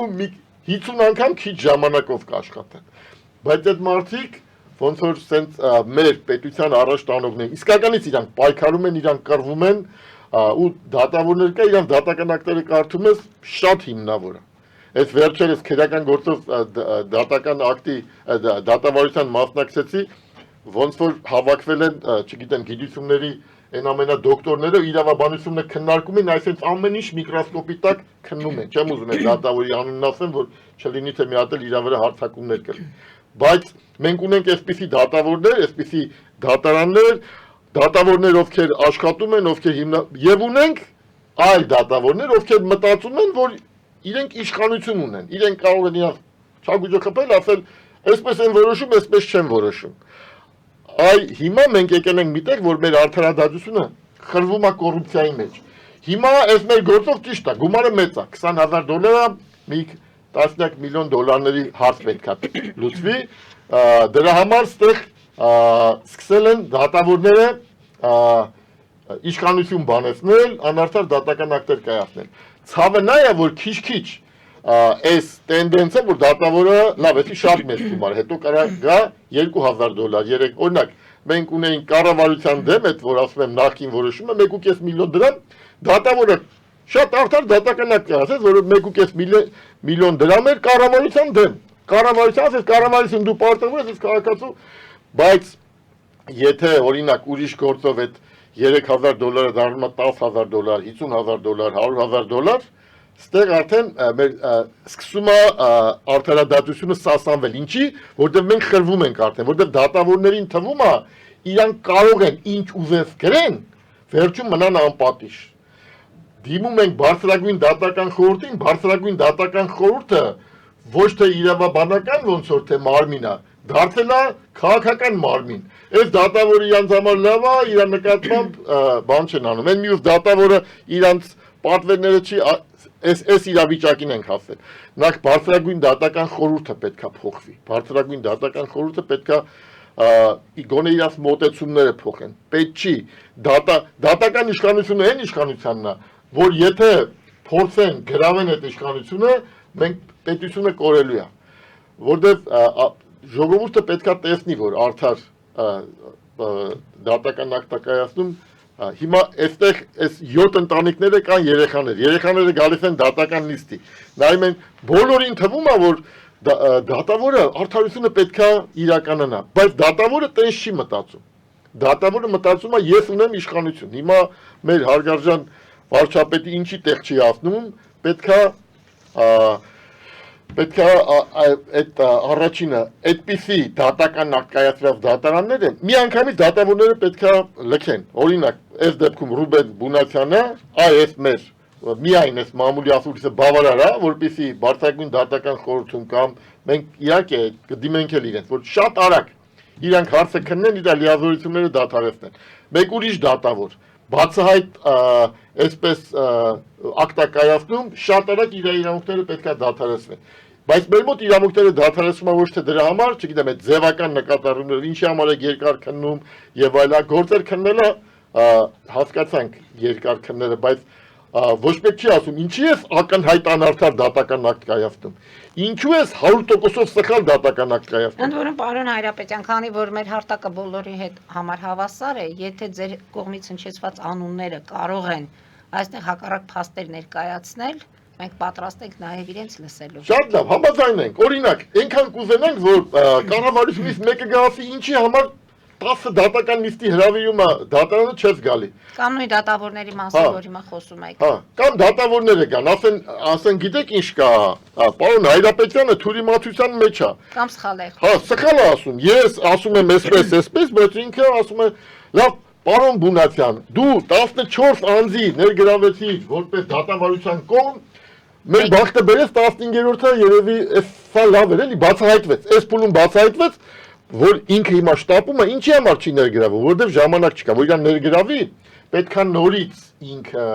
50 անգամ քիչ ժամանակով կաշխատեն։ Բայց այդ մարդիկ ոնց որ սենց մեր պետության առաջ տանողներ, իսկականից իրանք պայքարում են, իրանք կռվում են ու դատավորներ կա, իրանք դատական ակտերը կարդում ես շատ հիմնավոր է։ Այս վերջերս քրեական գործով դատական ակտի դատավարության մասնակցեցի, ոնց որ հավաքվել են, չգիտեմ, գիտությունների այն ամենադոկտորները իրավաբանությունը քննարկում են, այսինքն ամեն ինչ միկրոսկոպի տակ քննում են։ Չեմ ուզում այդ դատավորի անունն ասեմ, որ չլինի թե մի հատ էլ իր վրա հարձակումներ կլինի։ Բայց մենք ունենք այսպիսի դատավորներ, այսպիսի դատավորներ, ովքեր աշխատում են, ովքեր եւ ունենք այլ դատավորներ, ովքեր մտածում են, որ իրենք իշխանություն ունեն, իրենք կարող են իրենց չագուճը խփել, ասել, այսպես են որոշում, այսպես չեն որոշում։ Հիմա մենք եկել ենք միտեղ, որ մեր արդարադատությունը խրվում է կոռուպցիայի մեջ։ Հիմա այս մեր գործով ճիշտ է, գումարը մեծ է, $20,000 մի տասնյակ միլիոն դոլարների հարց պետք է լուծվի, դրա համար ստեղ սկսել են դատավորները իշխանություն բանեցնել, անարդար դատական ակտեր կայացնել։ Ցավը նա է, որ քիչ-քիչ այս տենդենսը, որ դատավորը լավ, էսի շատ մեծ գումար, հետո կարող գա $2,000, օրինակ, մենք ունեինք կառավարության դեմ, այդ որ ասում եմ նախկին որոշումը 1.5 միլիոն դրամ, դատավորը շատ արդար դատական ակտ կայացրեց, որ 1.5 միլիոն դրամ էր կառավարության դեմ։ Կառավարության դու պարտավոր ես քաղաքացու, բայց եթե օրինակ ուրիշ գործով այդ $3,000 դառնում է $10,000, $50,000, $100,000, Ստեղ արդեն մեր սկսում է արդարադատությունը սասանվել։ Ինչի, որտեղ մենք խրվում ենք արդեն, որտեղ դատավորներին թվում է իրանք կարող են ինչ ուզես գրեն, վերջում մնան անպատիժ։ Դիմում ենք բարձրագույն դատական խորհրդին, բարձրագույն դատական խորհուրդը ոչ թե իրավաբանական ոնց որ թե մարմին է, դարձել է քաղաքական մարմին։ Այս դատավորը իրանց համար լավ է, իր նկատմամբ բան չեն անում։ Այն մյուս դատավորը իրանց պատվերները չի այս իրավիճակին ենք հասել։ Նախ բարձրագույն դատական խորհուրդը պետքա փոխվի։ Բարձրագույն դատական խորհուրդը պետքա գոնե իրաց մոտեցումները փոխեն։ Պետք չի դատական իշխանությունը այն իշխանությանն է, որ եթե փորձեն գրավեն այդ իշխանությունը, մենք պետությունը կորելու է։ Որտեվ ժողովուրդը պետքա տեսնի, որ արդար դատական ակտ կայացնում հիմա այստեղ այս 7 ընտանիքները կան երեխաները գալիս են դատական նիստի, նայում են բոլորին թվում է, որ դատավորը արդարությունը պետքա իրականանա, բայց դատավորը տենց չի մտածում, դատավորը մտածում է ես ունեմ իշխանություն, հիմա մեր հարգարժան վարչապետի ինչի տեղ չի ասնում, պետքա այդ առաջինը այդպիսի դատական ակտ կայացրած դատարանները միանգամից դատավորները պետքա լքեն, օրինակ այս դեպքում Ռուբեն Բունացյանը, այս մեր միայն այս մամուլի ասուլիսը բավարար է, որպեսզի բարձրագույն դատական խորհրդում կամ մենք իհարկե կդիմենք էլ իրենց, որ շատ արագ իրանք հարցը քննեն, իր լիազորությունները դադարեցնեն։ Մեկ ուրիշ դատավոր բացահայտ այսպես ակտակայացնում շատ արագ իր իրավունքները պետքա դադարեցվեն։ Բայց մեր մոտ իրավունքները դադարեցվում է ոչ թե դրա համար, չգիտեմ, այդ ձևական նկատառումները ինչի համար է երկար քննում եւ այլն, գործեր քննելը հասկացանք երկար քննելը, բայց ոչ մեկ չի ասում, ինչի է ակնհայտ անարդար դատական ակտ կայացնում։ Ինչու է 100%-ով սխալ դատական ակտ կայացնում։ Ընդ որում, պարոն Հայրապետյան, քանի որ մեր հարտակը բոլորի հետ համար հավասար է, եթե ձեր կողմից հնչեցված անունները կարող են այստեղ հակառակ փաստեր ներկայացնել, մենք պատրաստ ենք նաև իրենց լսելու։ Շատ լավ, համաձայն ենք։ Օրինակ, այնքան կուզենանք, որ կառավարությունից մեկը գասի, ինչի համար 10 դատական նիստի հրավիրումը դատարանը չես գալի։ Կամ նույն դատավորների մասին, որ հիմա խոսում եք։ Հա, կամ դատավորները գան, ասեն, գիտեք ինչ կա, պարոն Հայրապետյանը թուրիմացության մեջ է։ Կամ սխալ է։ Հա, սխալ է ասում։ Ես ասում եմ այսպես, բայց ինքը ասում է, լավ, պարոն Բունացյան, դու 14 անձի ներգրավեցի որպես դատավարության կողմ, մեր բախտը բերեց 15-րդը երևի սա լավ էր, էլի բացահայտվեց։ Այս փուլում բացահայտվեց, որ ինքը հիմա շտապում է, ինչի համար չի ներգրավում, որովհետև ժամանակ չկա, որ իրան ներգրավի, պետքա նորից ինքը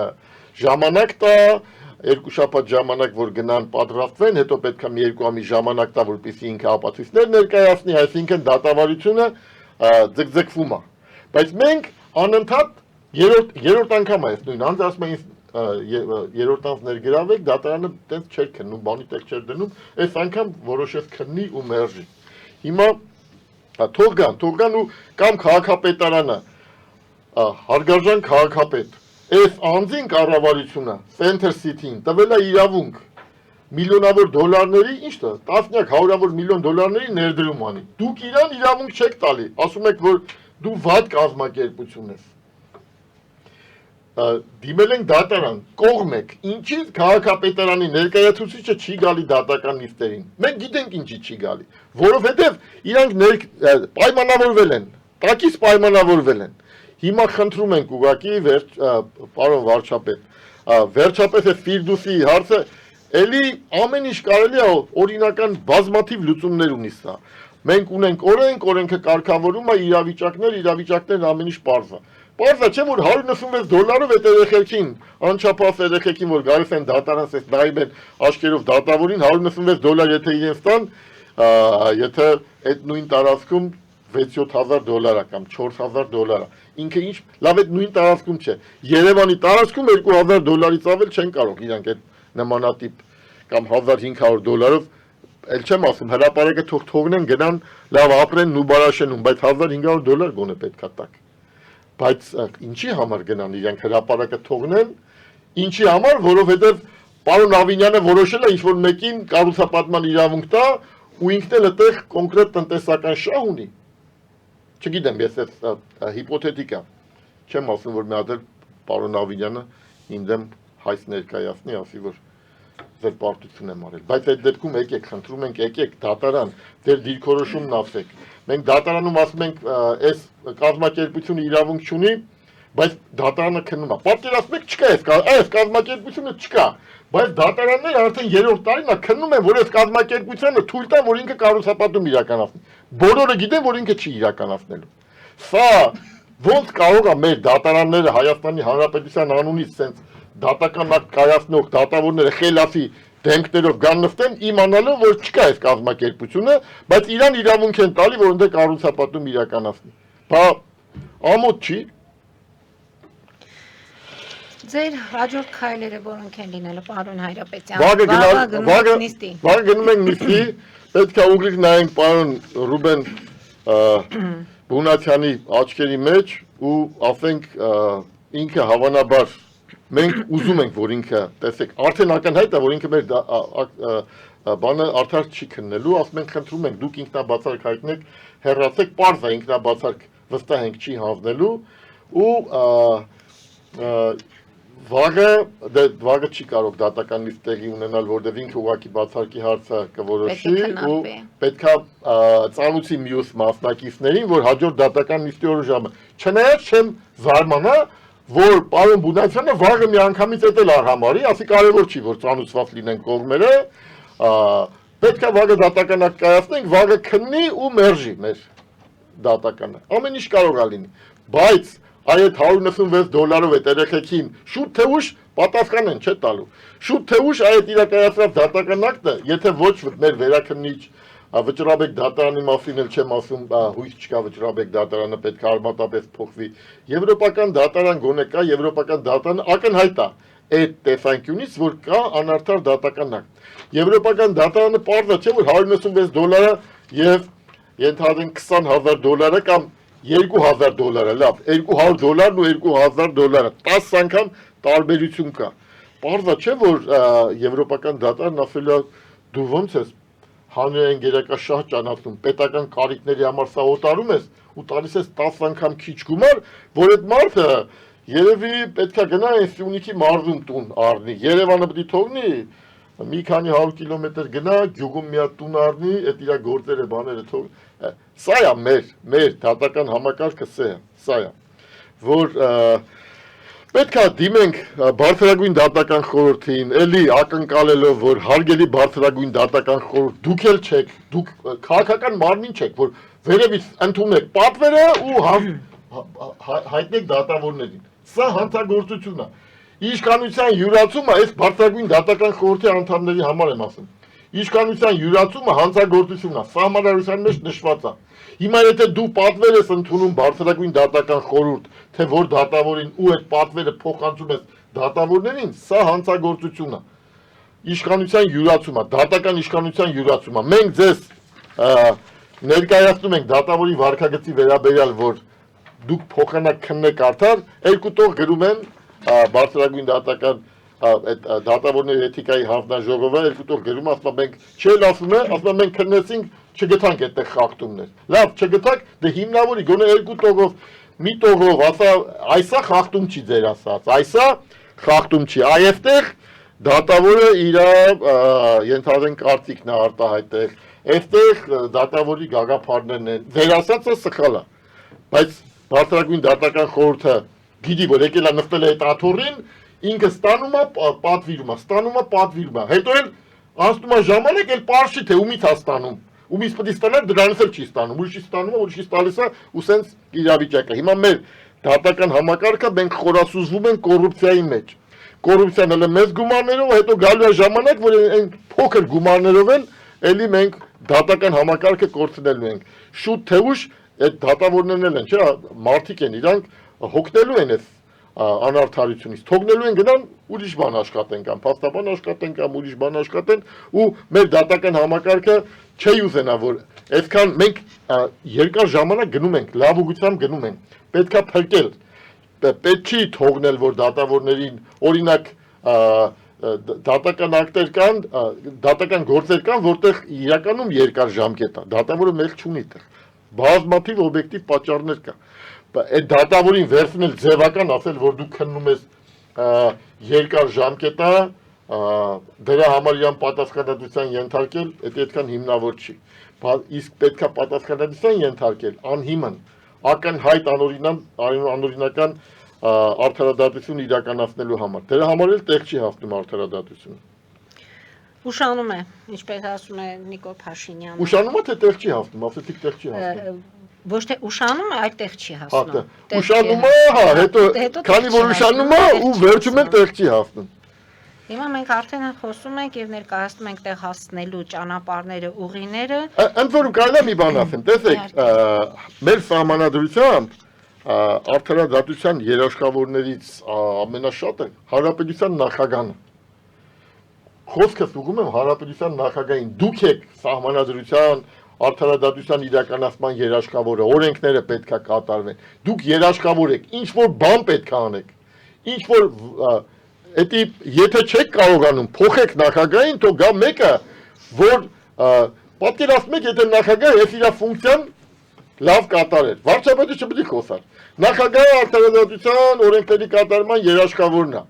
ժամանակ տա, 2 շաբաթ ժամանակ, որ գնան պատրաստվեն, հետո պետքա մի 2 ամիս ժամանակ տա, որպեսզի ինքը ապացույցներ ներկայացնի, այսինքն դատավարությունը ձգձգվում է։ Բայց մենք անընդհատ երրորդ անգամ է, նույն անձը ասում է երրորդ անձ ներգրավեք, դատարանը տենց չէր քննում, բանի տեղ չէր դնում, այս անգամ որոշեց քննի ու մերժի։ Հիմա թող գան ու կամ քաղաքապետարանը, հարգարժան քաղաքապետ, այս անձին կառավարությունը, Center City-ին տվել է իրավունք միլիոնավոր դոլարների, ինչ դա, տասնյակ հարյուրավոր միլիոն դոլարների ներդրում անի։ Դուք իրան իրավունք չեք տալի, ասում եք, որ դու վատ կազմակերպություն ես։ Դիմել ենք դատարան, կողմ եք, ինչի քաղաքապետարանի ներկայացուցիչը չի գալի դատական նիստերին։ Մենք գիտենք ինչի չի գալի, որովհետև իրանք պայմանավորվել են, տակից պայմանավորվել են։ Հիմա խնդրում ենք ուղղակի պարոն վարչապետ, վերջապես այս Ֆիրդուսի հարցը էլի ամեն ինչ կարելի է օրինական բազմաթիվ լուծումներ ունի սա։ Մենք ունենք օրենքը կարգավորում է իրավիճակներն ամեն ինչ պարզ է։ Պարզ է, չէ՞ որ $196 այդ երեխեքին, անչափահաս երեխեքին, որ գալիս են դատարան, ասես նայում են աչքերով դատավորին, $196 եթե իրենց տան, եթե այդ նույն տարածքում $6-7,000 կամ $4,000, ինքը ինչ, լավ այդ նույն տարածքում չէ։ Երևանի տարածքում $2,000-ից ավել չեն կարող իրանք այդ նմանատիպ կամ $1,500, էլ չեմ ասում, հրապարակը թողնեն գնան, լավ ապրեն ու բարաշենում, բայց $1,500 գոնե պետքա տակ։ Բայց ինչի համար գնան իրանք հրապարակը թողնեն, ինչի համար, որովհետև պարոն Ավինյանը որոշել է ինչ-որ մեկին կառուցապատման իրավունք տա ու ինքն էլ այդտեղ կոնկրետ տնտեսական շահ ունի։ Չգիտեմ, ես այդ հիպոթետիկ է, չեմ ասում, որ մի հատ էլ պարոն Ավինյանը իմ դեմ հայց ներկայացնի, ասի, որ ձեր պարտություն եմ արել, բայց այդ դեպքում եկեք, խնդրում ենք, եկեք դատարան, ձեր դիրքորոշումն ասեք։ Մենք դատարանում ասում ենք, այս կազմակերպությունը իրավունք չունի, բայց դատարանը քննում է։ Պատկերացնեք, չկա այս կազմակերպությունը չկա, բայց դատարանները արդեն 3-րդ տարին է քննում են, որ այս կազմակերպությունը թույլ տա, որ ինքը կառուցապատում իրականացնի։ Բոլորը գիտեն, որ ինքը չի իրականացնելու։ Սա ոնց կարող է մեր դատարանները Հայաստանի Հանրապետության անունից sense դատական ակտ կայացնող դատավորները խելացի դեմքներով գան նստեն, իմանալով, որ չկա այս կազմակերպությունը, բայց իրան իրավունք են տալի, որ ընդ կառուցապատում իրականացնի։ Բա ամոթ չի։ Ձեր հաջորդ քայլերը որոնք են լինելու, պարոն Հայրապետյան։ Վաղը գնում ենք նիստի, պետք է ուղիղ նայենք պարոն Ռուբեն Բունացյանի աչքերի մեջ ու ասենք ինքը հավանաբար մենք ուզում ենք, որ ինքը, տեսեք, արդեն ակնհայտ է, որ ինքը մեր բանը արդար չի քննելու, ասում ենք, խնդրում ենք, դուք ինքնաբացարկ հայտնեք, հեռացեք, պարզ է ինքնաբացարկ վստահ ենք չի հանձնելու ու վաղը չի կարող դատականից տեղի ունենալ, որտեղ ինքը ուղղակի բացարկի հարցը կորոշի ու պետքա ծանուցի մյուս մասնակիցներին, որ հաջորդ դատական նիստի օրը ժամը։ Չնայած չեմ զարմանա, որ պարոն Բունացյանը վաղը մի անգամից էլ արհամարի, ասի կարևոր չի, որ ծանուցված լինեն կողմերը, պետքա վաղը դատական ակտ կայացնենք, վաղը քննի ու մերժի մեր դատականը։ Ամեն ինչ կարող է լինի, բայց այդ $196 այդ երեխեքին շուտ թե ուշ պատասխան են չէ տալու։ Շուտ թե ուշ այդ իրականացած դատական ակտը, եթե ոչ մեր վերաքննիչ վճռաբեկ դատարանի մասին էլ չեմ ասում, հույս չկա վճռաբեկ դատարանը պետք է արմատապես փոխվի։ Եվրոպական դատարան գոնե կա, եվրոպական դատարանը ակնհայտ է այդ տեսանկյունից, որ կա անարդար դատական ակտ։ Եվրոպական դատարանը պարզ է, չէ՞ որ $196-ը եւ ենթադրենք $20,000 կամ $2,000, լավ, $200 ու $2,000, 10 անգամ տարբերություն կա։ Պարզ է, չէ՞ որ եվրոպական դատարանն ասել է դու ոնց ես հանրային գերակաշահ ճանաչում, պետական կարիքների համար սա օտարում ես ու տալիս ես 10 անգամ քիչ գումար, որ այդ մարդը երևի պետքա գնա այս Սյունիքի մարզում տուն առնի, Երևանը պետք է թողնի մի քանի 100 կիլոմետր գնա, գյուղում մի հատ տուն առնի, այդ իր գործերը բաները թող։ Սա է մեր դատական համակարգը սա է, որ պետք է դիմենք բարձրագույն դատական խորհրդին, էլի ակնկալելով, որ հարգելի բարձրագույն դատական խորհուրդ, դուք էլ չեք, դուք քաղաքական մարմին չեք, որ վերևից ընդունեք պատվերը ու հայտնեք դատավորներին։ Սա հանցագործություն է։ Իշխանության յուրացումը, այս բարձրագույն դատական խորհրդի անդամների համար եմ ասում։ Իշխանության յուրացումը հանցագործությունն է, սահմանադրության մեջ նշված է։ Հիմա եթե դու պատվեր ես ընդունում բարձրագույն դատական խորհուրդ, թե որ դատավորին ու այդ պատվերը փոխանցում ես դատավորներին, սա հանցագործություն է։ Իշխանության յուրացումը, դատական իշխանության յուրացումը։ Մենք ձեզ ներկայացնում ենք դատավորի վարքագծի վերաբերյալ, որ դուք փոխանակ քննեք արդար, երկու տող գրում են բարձրագույն դատական դատավորների էթիկայի հանձնաժողովը երկու տող գրում, ասում մենք չէլ ասում է, ասում մենք քննեցինք, չգտանք այդտեղ խախտումներ։ Լավ, չգտանք, դե հիմնավորի գոնե երկու տողով, մի տողով, ասա, այսա խախտում չի ձեր ասած, այսա խախտում չի, այստեղ դատավորը իր ենթադրենք կարծիքն է արտահայտել, այստեղ դատավորի գաղափարներն են, ձեր ասածը սխալ է, բայց բարձրագույն դատական խորհուրդը գիտի, որ եկել է նստել է այդ աթոռին, ինքը ստանում է պատվիրում է, հետո էլ անցնում է ժամանակ, էլ պարզ չի, թե ումից է ստանում, ումից պետք է ստանալ, դրանից էլ չի ստանում, ուրիշի ստանում է, ուրիշի տալիս է ու սենց իրավիճակը։ Հիմա մեր դատական համակարգը մենք խորասուզվում ենք կոռուպցիայի մեջ։ Կոռուպցիան էլ է մեծ գումարներով, հետո գալու է ժամանակ, որ այն փոքր գումարներով էլ էլի մենք դատական համակարգը կորցնելու ենք։ Շուտ թե ուշ այդ դատավորներն էլ են, չէ՞, մարդիկ են, իրանք հոգնելու են այս անարդարությունից, թողնելու են գնան ուրիշ բան աշխատեն կամ փաստաբան աշխատեն կամ ուրիշ բան աշխատեն ու մեր դատական համակարգը չի ուզենա, որ այդքան մենք երկար ժամանակ գնում ենք, լավ ուղղությամբ գնում ենք, պետքա փրկել, պետք չի թողնել, որ դատավորներին օրինակ դատական ակտեր կան, դատական գործեր կան, որտեղ իրականում երկար ժամկետ է, դատավորը մեղ չունի այդտեղ, բազմաթիվ օբյեկտիվ պատճառներ կա։ Այդ դատավորին վերցնել ձևական ասել, որ դու քննում ես երկար ժամկետա, դրա համար իրան պատասխանատվության ենթարկել, դա այդքան հիմնավոր չի։ Իսկ պետքա պատասխանատվության ենթարկել անհիմն, ակնհայտ անօրինական արդարադատություն իրականացնելու համար։ Դրա համար էլ տեղ չի հաղթում արդարադատությունը։ Ուշանում է, ինչպես ասում է Նիկոլ Փաշինյանը։ Ուշանում է, թե տեղ չի հաղթում, ասեցիք տեղ չի հաղթում։ Ոչ թե ուշանում է, այդտեղ չի հասնում։ Ուշանում է, հետո քանի որ ուշանում է ու վերջում էլ տեղ չի հասնում։ Հիմա մենք արդեն խոսում ենք եւ ներկայացնում ենք տեղ հասնելու ճանապարհները, ուղիները։ Ընդ որում կարելի է մի բան ասեմ, տեսեք, մեր սահմանադրությամբ արդարադատության երաշխավորներից ամենաշատը Հանրապետության նախագահն է։ Խոսքս ուղղում եմ Հանրապետության նախագահին, դուք եք սահմանադրության արդարադատության իրականացման երաշխավորը, օրենքները պետքա կատարվեն։ Դուք երաշխավոր եք, ինչ որ բան պետքա անեք։ Ինչ որ եթե չեք կարողանում փոխեք նախագահին, то գա մեկը, որ պատկերացնում եք, եթե նախագահը ես իր ֆունկցիան լավ կատարեր, վարչապետը չպետք է խոսար։ Նախագահը արդարադատության օրենքների կատարման երաշխավորն է։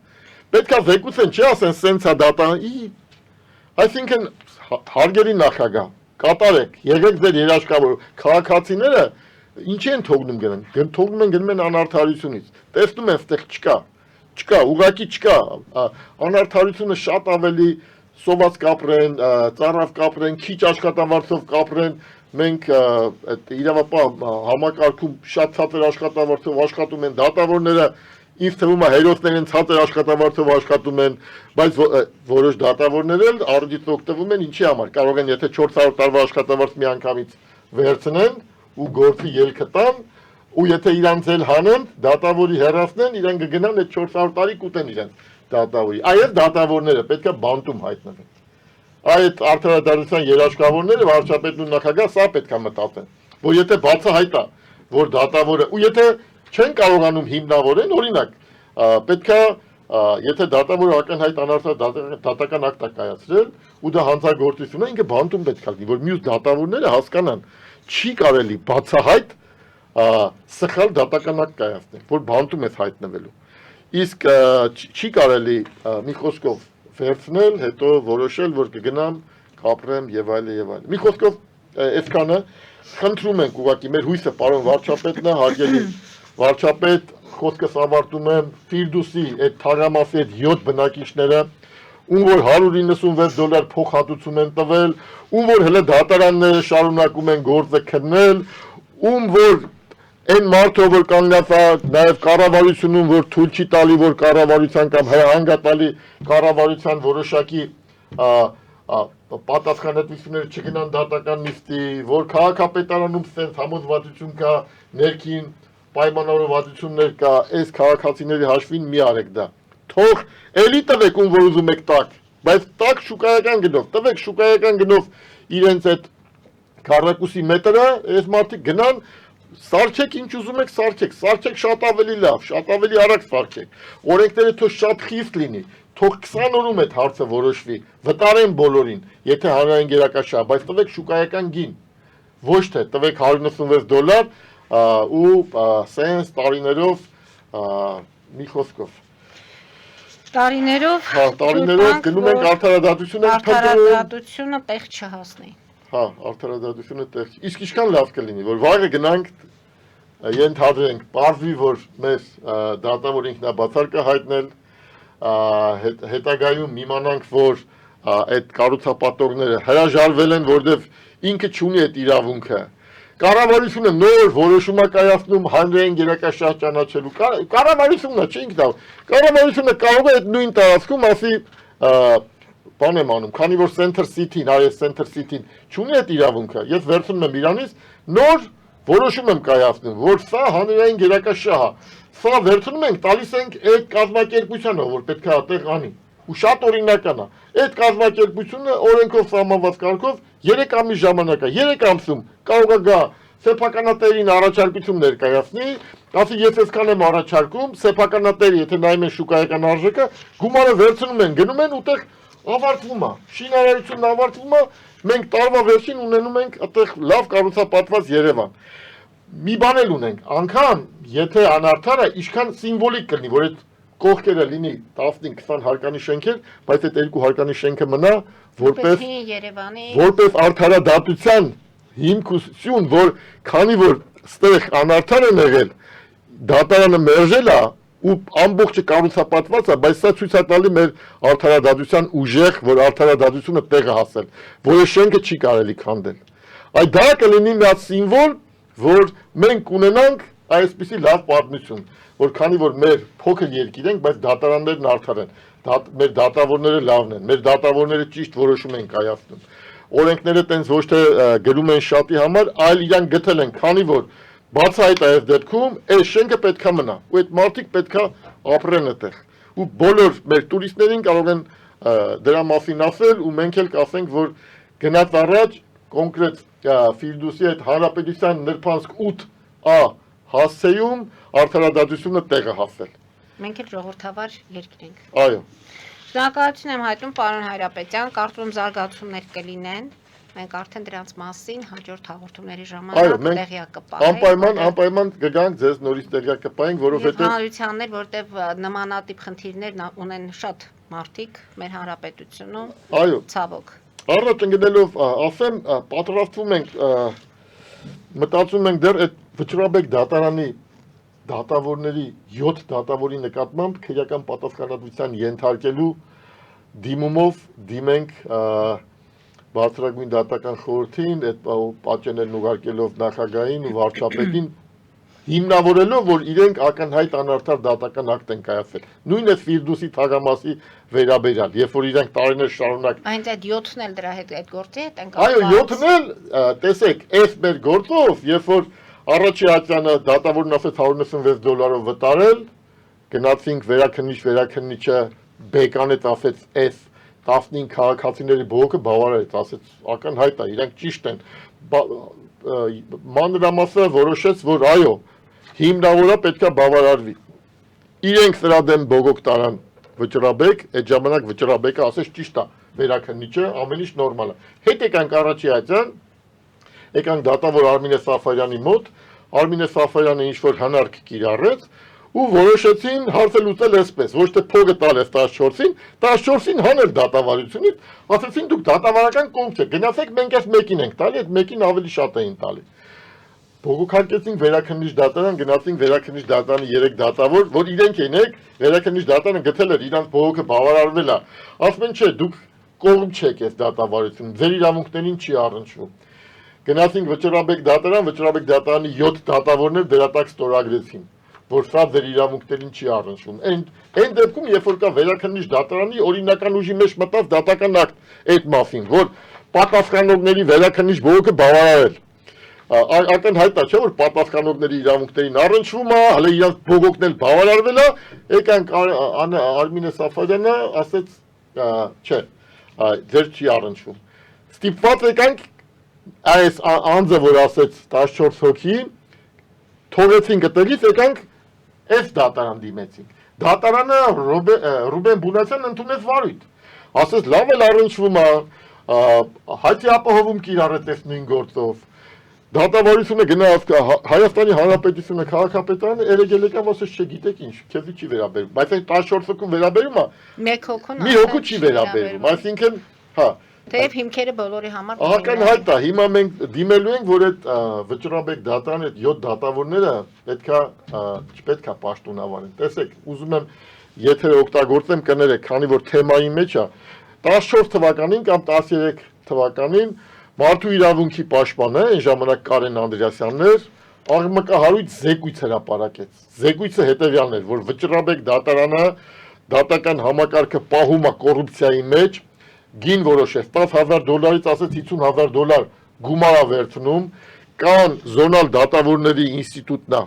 Պետքա զեկուցեն, չի ասեն սենց է դատա, այսինքն հարգելի նախագահ, կատարեք, եղեք ձեր երաշխավոր, քաղաքացիները ինչի են թողնում գնան, թողնում են գնում են անարդարությունից, տեսնում են ստեղ չկա, ուղղակի չկա, անարդարությունը շատ ավելի սոված կապրեն, ծառավ կապրեն, քիչ աշխատավարձով կապրեն, մենք իրավապահ համակարգում շատ ցածր աշխատավարձով աշխատում են դատավորները, ինձ թվում է հերոսներն ցածր աշխատավարձով աշխատում են, բայց որոշ դատավորներ էլ առիթից օգտվում են ինչի համար, կարող են եթե 400 տարվա աշխատավարձ մի անգամից վերցնեն ու գործի ելքը տան, ու եթե իրանց էլ հանեն, դատավորի հեռացնեն, իրեն կգնան այդ 400 տարի կուտեն իրեն դատավորի։ Այս դատավորները պետք է բանտում հայտնվեն։ Այդ արդարադատության երաշխավորները վարչապետն ու նախագահ սա պետք է մտածեն, որ եթե բացահայտ է, որ դատավորը, ու եթե չեն կարողանում հիմնավորեն, օրինակ, պետք է եթե դատավորը ակնհայտ անարդար դատական ակտ է կայացրել ու դա հանցագործություն է, ինքը բանտում պետք է լինի, որ մյուս դատավորները հասկանան, չի կարելի բացահայտ սխալ դատական ակտ կայացնել, որ բանտում է հայտնվելու։ Իսկ չի կարելի մի խոսքով վերցնել, հետո որոշել, որ կգնամ, կապրեմ եւ այլն եւ այլն։ Մի խոսքով այսքանը խնդրում ենք ուղղակի մեր հույսը պարոն վարչապետն է, հարգելի վարչապետ, խոսքս ավարտում եմ Ֆիրդուսի այդ թագամասի այդ 7 բնակիչները, ում որ $196 փոխհատուցում են տվել, ում որ հələ դատարանները շարունակում են գործը քննել, ում որ այն մարդը որ կանգնած է նաև կառավարությունում, որ թույլ չի տալի, որ կառավարության կամ հանգատալի կառավարության որոշակի պատասխանատվությունները չգնան դատական նիստի, որ քաղաքապետարանում սենց համոզվածություն կա, ներքին պայմանավորվածություններ կա, այս քաղաքացիների հաշվին մի արեք դա։ Թող էլի տվեք ում որ ուզում եք տակ, բայց տակ շուկայական գնով, տվեք շուկայական գնով իրենց այդ քառակուսի մետրը, այս մարդիկ գնան, սարքեք ինչ ուզում եք սարքեք շատ ավելի լավ, շատ ավելի արագ սարքեք։ Օրենքները թող շատ խիստ լինի, թող 20 օրում այդ հարցը որոշվի, վտարեն բոլորին, եթե հանրային գերակաշահ, բայց տվեք շուկայական գին, ոչ թե տվեք $196 ու սենց տարիներով մի խոսքով։ Տարիներով գնում ենք արդարադատությունը տեղ չհասնի։ Հա, արդարադատությունը տեղ չի։ Իսկ ինչքան լավ կլինի, որ վաղը գնանք ենթադրենք, պարզվի, որ մեր դատավոր ինքնաբացար կհայտնել, հետագայում իմանանք, որ այդ կառուցապատողները հրաժարվել են, որտեղ ինքը չունի այդ իրավունքը։ Կառավարությունը նոր որոշում է կայացնում հանրային գերակաշահ ճանաչելու։ Կառավարությունն է, չի ինքնավ։ Կառավարությունը կարող է այդ նույն տարածքում ասի բան եմ անում, քանի որ Center City-ն, այս Center City-ն չունի այդ իրավունքը, ես վերցնում եմ իրանից նոր որոշում եմ կայացնում, որ սա հանրային գերակաշահ է։ Սա վերցնում ենք, տալիս ենք այդ կազմակերպությանը, որ պետք է այդտեղ անի։ Ու շատ օրինական է։ Այդ կազմակերպությունը օրենքով սահմանված կարգով 3 ամիս ժամանակ է, 3 ամսում կարող է գա սեփականատերին առաջարկություն ներկայացնի, ասի ես այսքան եմ առաջարկում, սեփականատերը եթե նայում են շուկայական արժեքը, գումարը վերցնում են, գնում են ուտեղ ավարտվում է, շինարարությունն ավարտվում է, մենք տարվա վերջին ունենում ենք այդտեղ լավ կառուցապատված Երևան։ Մի բան էլ ունենք, անգամ եթե անարդար է, ինչքան սիմվոլիկ կլինի, որ այդ կողքերը լինի 15-20 հարկանի շենքեր, բայց այդ երկու հարկանի շենքը մնա որպես Երևանի որպես արդարադատության հիմք ու սյուն, որ քանի որ ստեղ անարդար են եղել, դատարանը մերժել է ու ամբողջը կառուցապատված է, բայց սա ցույց է տալի մեր արդարադատության ուժեղ, որ արդարադատությունը տեղ է հասել, որը շենքը չի կարելի քանդել։ Այդ դա կլինի մի հատ սիմվոլ, որ մենք կունենանք այսպիսի լավ պատմություն, որ քանի որ մեր փոքր երկիր ենք, բայց դատարաններն արդար են, մեր դատավորները լավն են, մեր դատավորները ճիշտ որոշում են կայացնում։ Օրենքները տենց ոչ թե գրում են շատի համար, այլ իրանք գտել են, քանի որ բացահայտ է այս դեպքում, այս շենքը պետքա մնա, ու այդ մարդիկ պետքա ապրեն այդտեղ։ Ու բոլոր մեր տուրիստներին կարող են դրա մասին ասել, ու մենք էլ կասենք, որ գնաց առաջ կոնկրետ Ֆիրդուսի այդ հանրապետության նրբանցք 8A հասցեում արդարադատությունը տեղը հասել։ Մենք էլ ժողովրդավար երկիր ենք։ Այո։ Շնորհակալություն եմ հայտնում պարոն Հայրապետյան, կարծում զարգացումներ կլինեն։ Մենք արդեն դրանց մասին հաջորդ հաղորդումների ժամանակ տեղյակ կպահենք։ Անպայման կգանք ձեզ նորից տեղյակ կպահենք, որովհետև հանրություններ, որտեղ նմանատիպ խնդիրներ ունեն շատ մարդիկ մեր հանրապետությունում։ Այո։ Ցավոք։ Առաջ ընկնելով ասեմ, պատրաստվում ենք, մտածում ենք դեռ այդ Վճռաբեկ դատարանի դատավորների 7 դատավորի նկատմամբ քրեական պատասխանատվության ենթարկելու դիմումով դիմենք բարձրագույն դատական խորհրդին, այդ պատճեններն ուղարկելով նախագահին ու վարչապետին, հիմնավորելով, որ իրենք ակնհայտ անարդար դատական ակտ են կայացել։ Նույնն է Ֆիրդուսի թագամասի վերաբերյալ, երբ որ իրենք տարիներ շարունակ Այնց այդ 7-ն էլ դրա հետ այդ գործի հետ են կապված։ Այո, 7-ն էլ, տեսեք, այս մեր գործով, երբ որ Առաջի Ատյանը դատավորն ասեց $196 վտարել, գնացինք վերաքննիչը բեկանեց, ասեց այս 15 քաղաքացիների բողոքը բավարարեց, ասեց ակնհայտ է, իրենք ճիշտ են։ Մանրամասը որոշեց, որ այո, հիմնավորը պետքա բավարարվի։ Իրենք սրա դեմ բողոք տարան Վճռաբեկ, այդ ժամանակ Վճռաբեկը ասեց ճիշտ է, վերաքննիչը ամեն ինչ նորմալ է։ Հետ եկանք Առաջի Ատյան, եկանք դատավոր Արմինե Սաֆարյանի մոտ, Արմինե Սաֆարյանը ինչ-որ հնարք կիրառեց ու որոշեցին հարցը լուծել այսպես, ոչ թե փողը տալ այս 14-ին, 14-ին հանել դատավարությունից, ասեցին դուք դատավարական կողմ չեք, գնացեք մենք այս մեկին ենք տալի, այդ մեկին ավելի շատ էին տալի։ Բողոքարկեցինք վերաքննիչ դատարան, գնացինք վերաքննիչ դատարանի 3 դատավոր, որ իրենք են վերաքննիչ դատարանը գտել էր իրանց բողոքը բավարարվել է։ Ասում են չէ, դուք կողմ չեք այս դատավարություն, ձեր իրավունքներին չի առնչվում։ Գնացինք Վճռաբեկ դատարան, Վճռաբեկ դատարանի 7 դատավորներ դրատակ ստորագրեցին, որ սա ձեր իրավունքներին չի առնչվում։ Այն դեպքում, երբ որ կա վերաքննիչ դատարանի օրինական ուժի մեջ մտած դատական ակտ այդ մասին, որ պատասխանողների վերաքննիչ բողոքը բավարարել։ Ակնհայտ է, չէ՞ որ պատասխանողների իրավունքներին առնչվում է, հələ իրանց բողոքն էլ բավարարվել է, եկանք Արմինե Սաֆարյանը ասեց, չէ, ձեր չի առնչվում։ Ստիպված եկանք այս անձը, որ ասեց 14 հոգի, թողեցինք այդտեղից, եկանք այս դատարան դիմեցինք։ Դատարանը Ռուբեն Բունացյանն ընդունեց վարույթ։ Ասեց լավ էլ առնչվում է, հայցի ապահովում կիրառեց այս նույն գործով։ Դատավարությունը գնաց Հայաստանի Հանրապետությունը քաղաքապետարանը երեգել եկավ ասեց չգիտեք ինչ, քեզի չի վերաբերում, բայց այն 14 հոգուն վերաբերում է։ Մեկ հոգուն մի հոգու չի վերաբերում, այսինքն, հա։ Թեև հիմքերը բոլորի համար ակնհայտ է, հիմա մենք դիմելու ենք, որ այդ Վճռաբեկ դատարանի այդ 7 դատավորները պետքա չպետքա պաշտոնավարեն։ Տեսեք, ուզում եմ եթերը օգտագործեմ կներեք, քանի որ թեմայի մեջ է 14 թվականին կամ 13 թվականին Մարդու իրավունքի պաշտպանը, այն ժամանակ Կարեն Անդրեասյանն էր, աղմկահարույց զեկույց հրապարակեց։ Զեկույցը հետևյալն էր, որ Վճռաբեկ դատարանը դատական համակարգը պահում է կոռուպցիայի մեջ, գին որոշեց $10,000-ից ասեց $50,000 գումար է վերցնում, կան զոնալ դատավորների ինստիտուտն է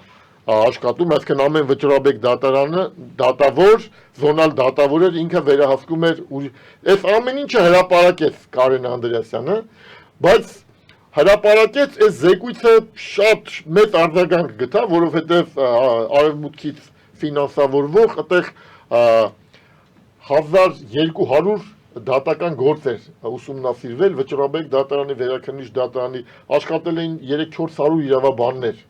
աշխատում, այսինքն ամեն Վճռաբեկ դատարանը դատավոր, զոնալ դատավոր էր, ինքը վերահսկում էր, այս ամեն ինչը հրապարակեց Կարեն Անդրեասյանը, բայց հրապարակեց այս զեկույցը շատ մեծ արձագանք գտա, որովհետև արևմուտքից ֆինանսավորվող այդտեղ 1200 դատական գործեր ուսումնասիրվել, Վճռաբեկ դատարանի, վերաքննիչ դատարանի, աշխատել էին 300-400 իրավաբաններ։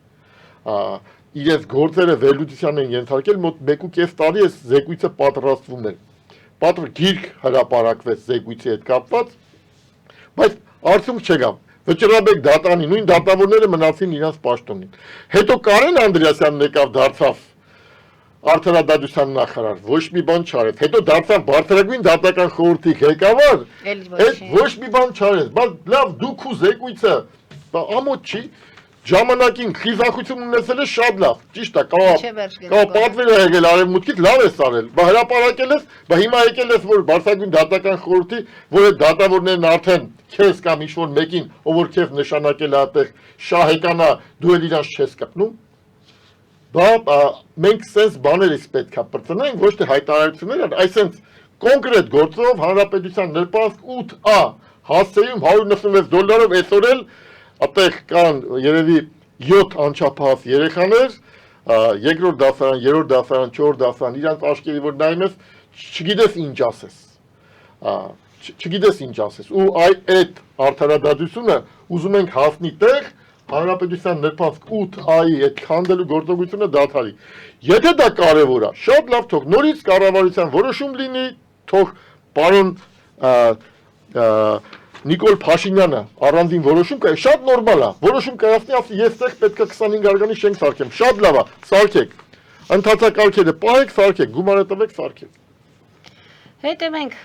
իրենց գործերը վերլուծության են ենթարկել, մոտ 1.5 տարի է զեկույցը պատրաստվում է։ Գիրք հրապարակվեց զեկույցի հետ կապված, բայց արդյունք չկա։ Վճռաբեկ դատանի նույն դատավորները մնացին իրենց պաշտոնին։ Հետո Կարեն Անդրեասյանն եկավ դարձավ Արդարադատության նախարար, ոչ մի բան չարեց։ Հետո դարձավ Բարձրագույն դատական խորհրդի ղեկավար, այդ ոչ մի բան չարեց։ Բայց լավ, դուք ու զեկույցը ամոթ չի, ժամանակին խիզախություն ունեցել է շատ լավ, ճիշտ է, կա պատվեր է եկել արևմուտքից, լավ ես արել, բա հրապարակել ես, բա հիմա եկել ես, որ Բարձրագույն դատական խորհրդի, որ այդ դատավորներն արդեն քեզ կամ ինչ-որ մեկին, ով որ քեզ նշանակել է այդտեղ շահեկանա, դու էլ իրանց չես կպնում։ Բա մենք սենց բաներ ես պետք է պրծնենք, ոչ թե հայտարարություններ, այսենց կոնկրետ գործով հանրապետության նրբանցք 8A հասցեում $196, այսօր էլ այդտեղ կան երևի 7 անչափահաս երեխաներ, երկրորդ դասարան, երրորդ դասարան, չորրորդ դասարան, իրանց աչքերի որ նայում ես, չգիտես ինչ ասես։ Չգիտես ինչ ասես։ Ու այդ արդարադատությունը ուզում ենք հասնի տեղ Հանրապետության նրբանցք 8A-ի այդ քանդելու գործողությունը դադարի։ Եթե դա կարևոր է, շատ լավ թող նորից կառավարության որոշում լինի, թող պարոն Նիկոլ Փաշինյանը առանձին որոշում կայ, շատ նորմալ է, որոշում կայացնի, ասի ես տեղ պետք է 25 արգանի շենք սարքեմ, շատ լավ է, սարքեք, ընթացակարգերը պահեք, սարքեք, գումարը տվեք, սարքեք։ Հետևենք։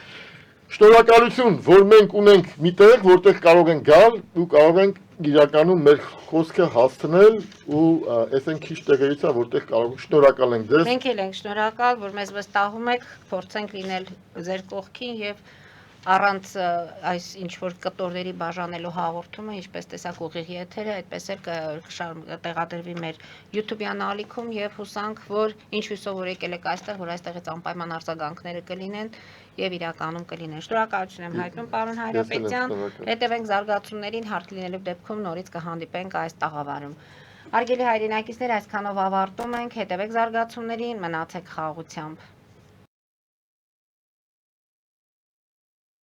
Շնորհակալություն, որ մենք ունենք մի տեղ, որտեղ կարող ենք գալ ու կարող ենք իրականում մեր խոսքը հասցնել ու այսինքն քիչ տեղերից է, որտեղ կարող ենք շնորհակալ ենք ձեզ։ Մենք էլ ենք շնորհակալ, որ մեզ վստահում եք, փորձենք լինել ձեր կողքին եւ առանց այս ինչ որ կտորների բաժանելու հաղորդումը, ինչպես տեսակ ուղիղ եթերը, այդպես էլ կտեղադրվի մեր YouTube-յան ալիքում եւ հուսանք, որ ինչ հույսով որ եկել եք այստեղ, որ այստեղից անպայման արձագանքները կլինեն եւ իրականում կլինեն։ Շնորհակալություն եմ հայտնում պարոն Հայրապետյան։ Հետևենք զարգացումներին, հարկ լինելու դեպքում նորից կհանդիպենք այս տաղավարում։ Հարգելի հայրենակիցներ, այսքանով ավարտում ենք, հետևեք զարգացումներին, մնացեք խաղաղությամբ։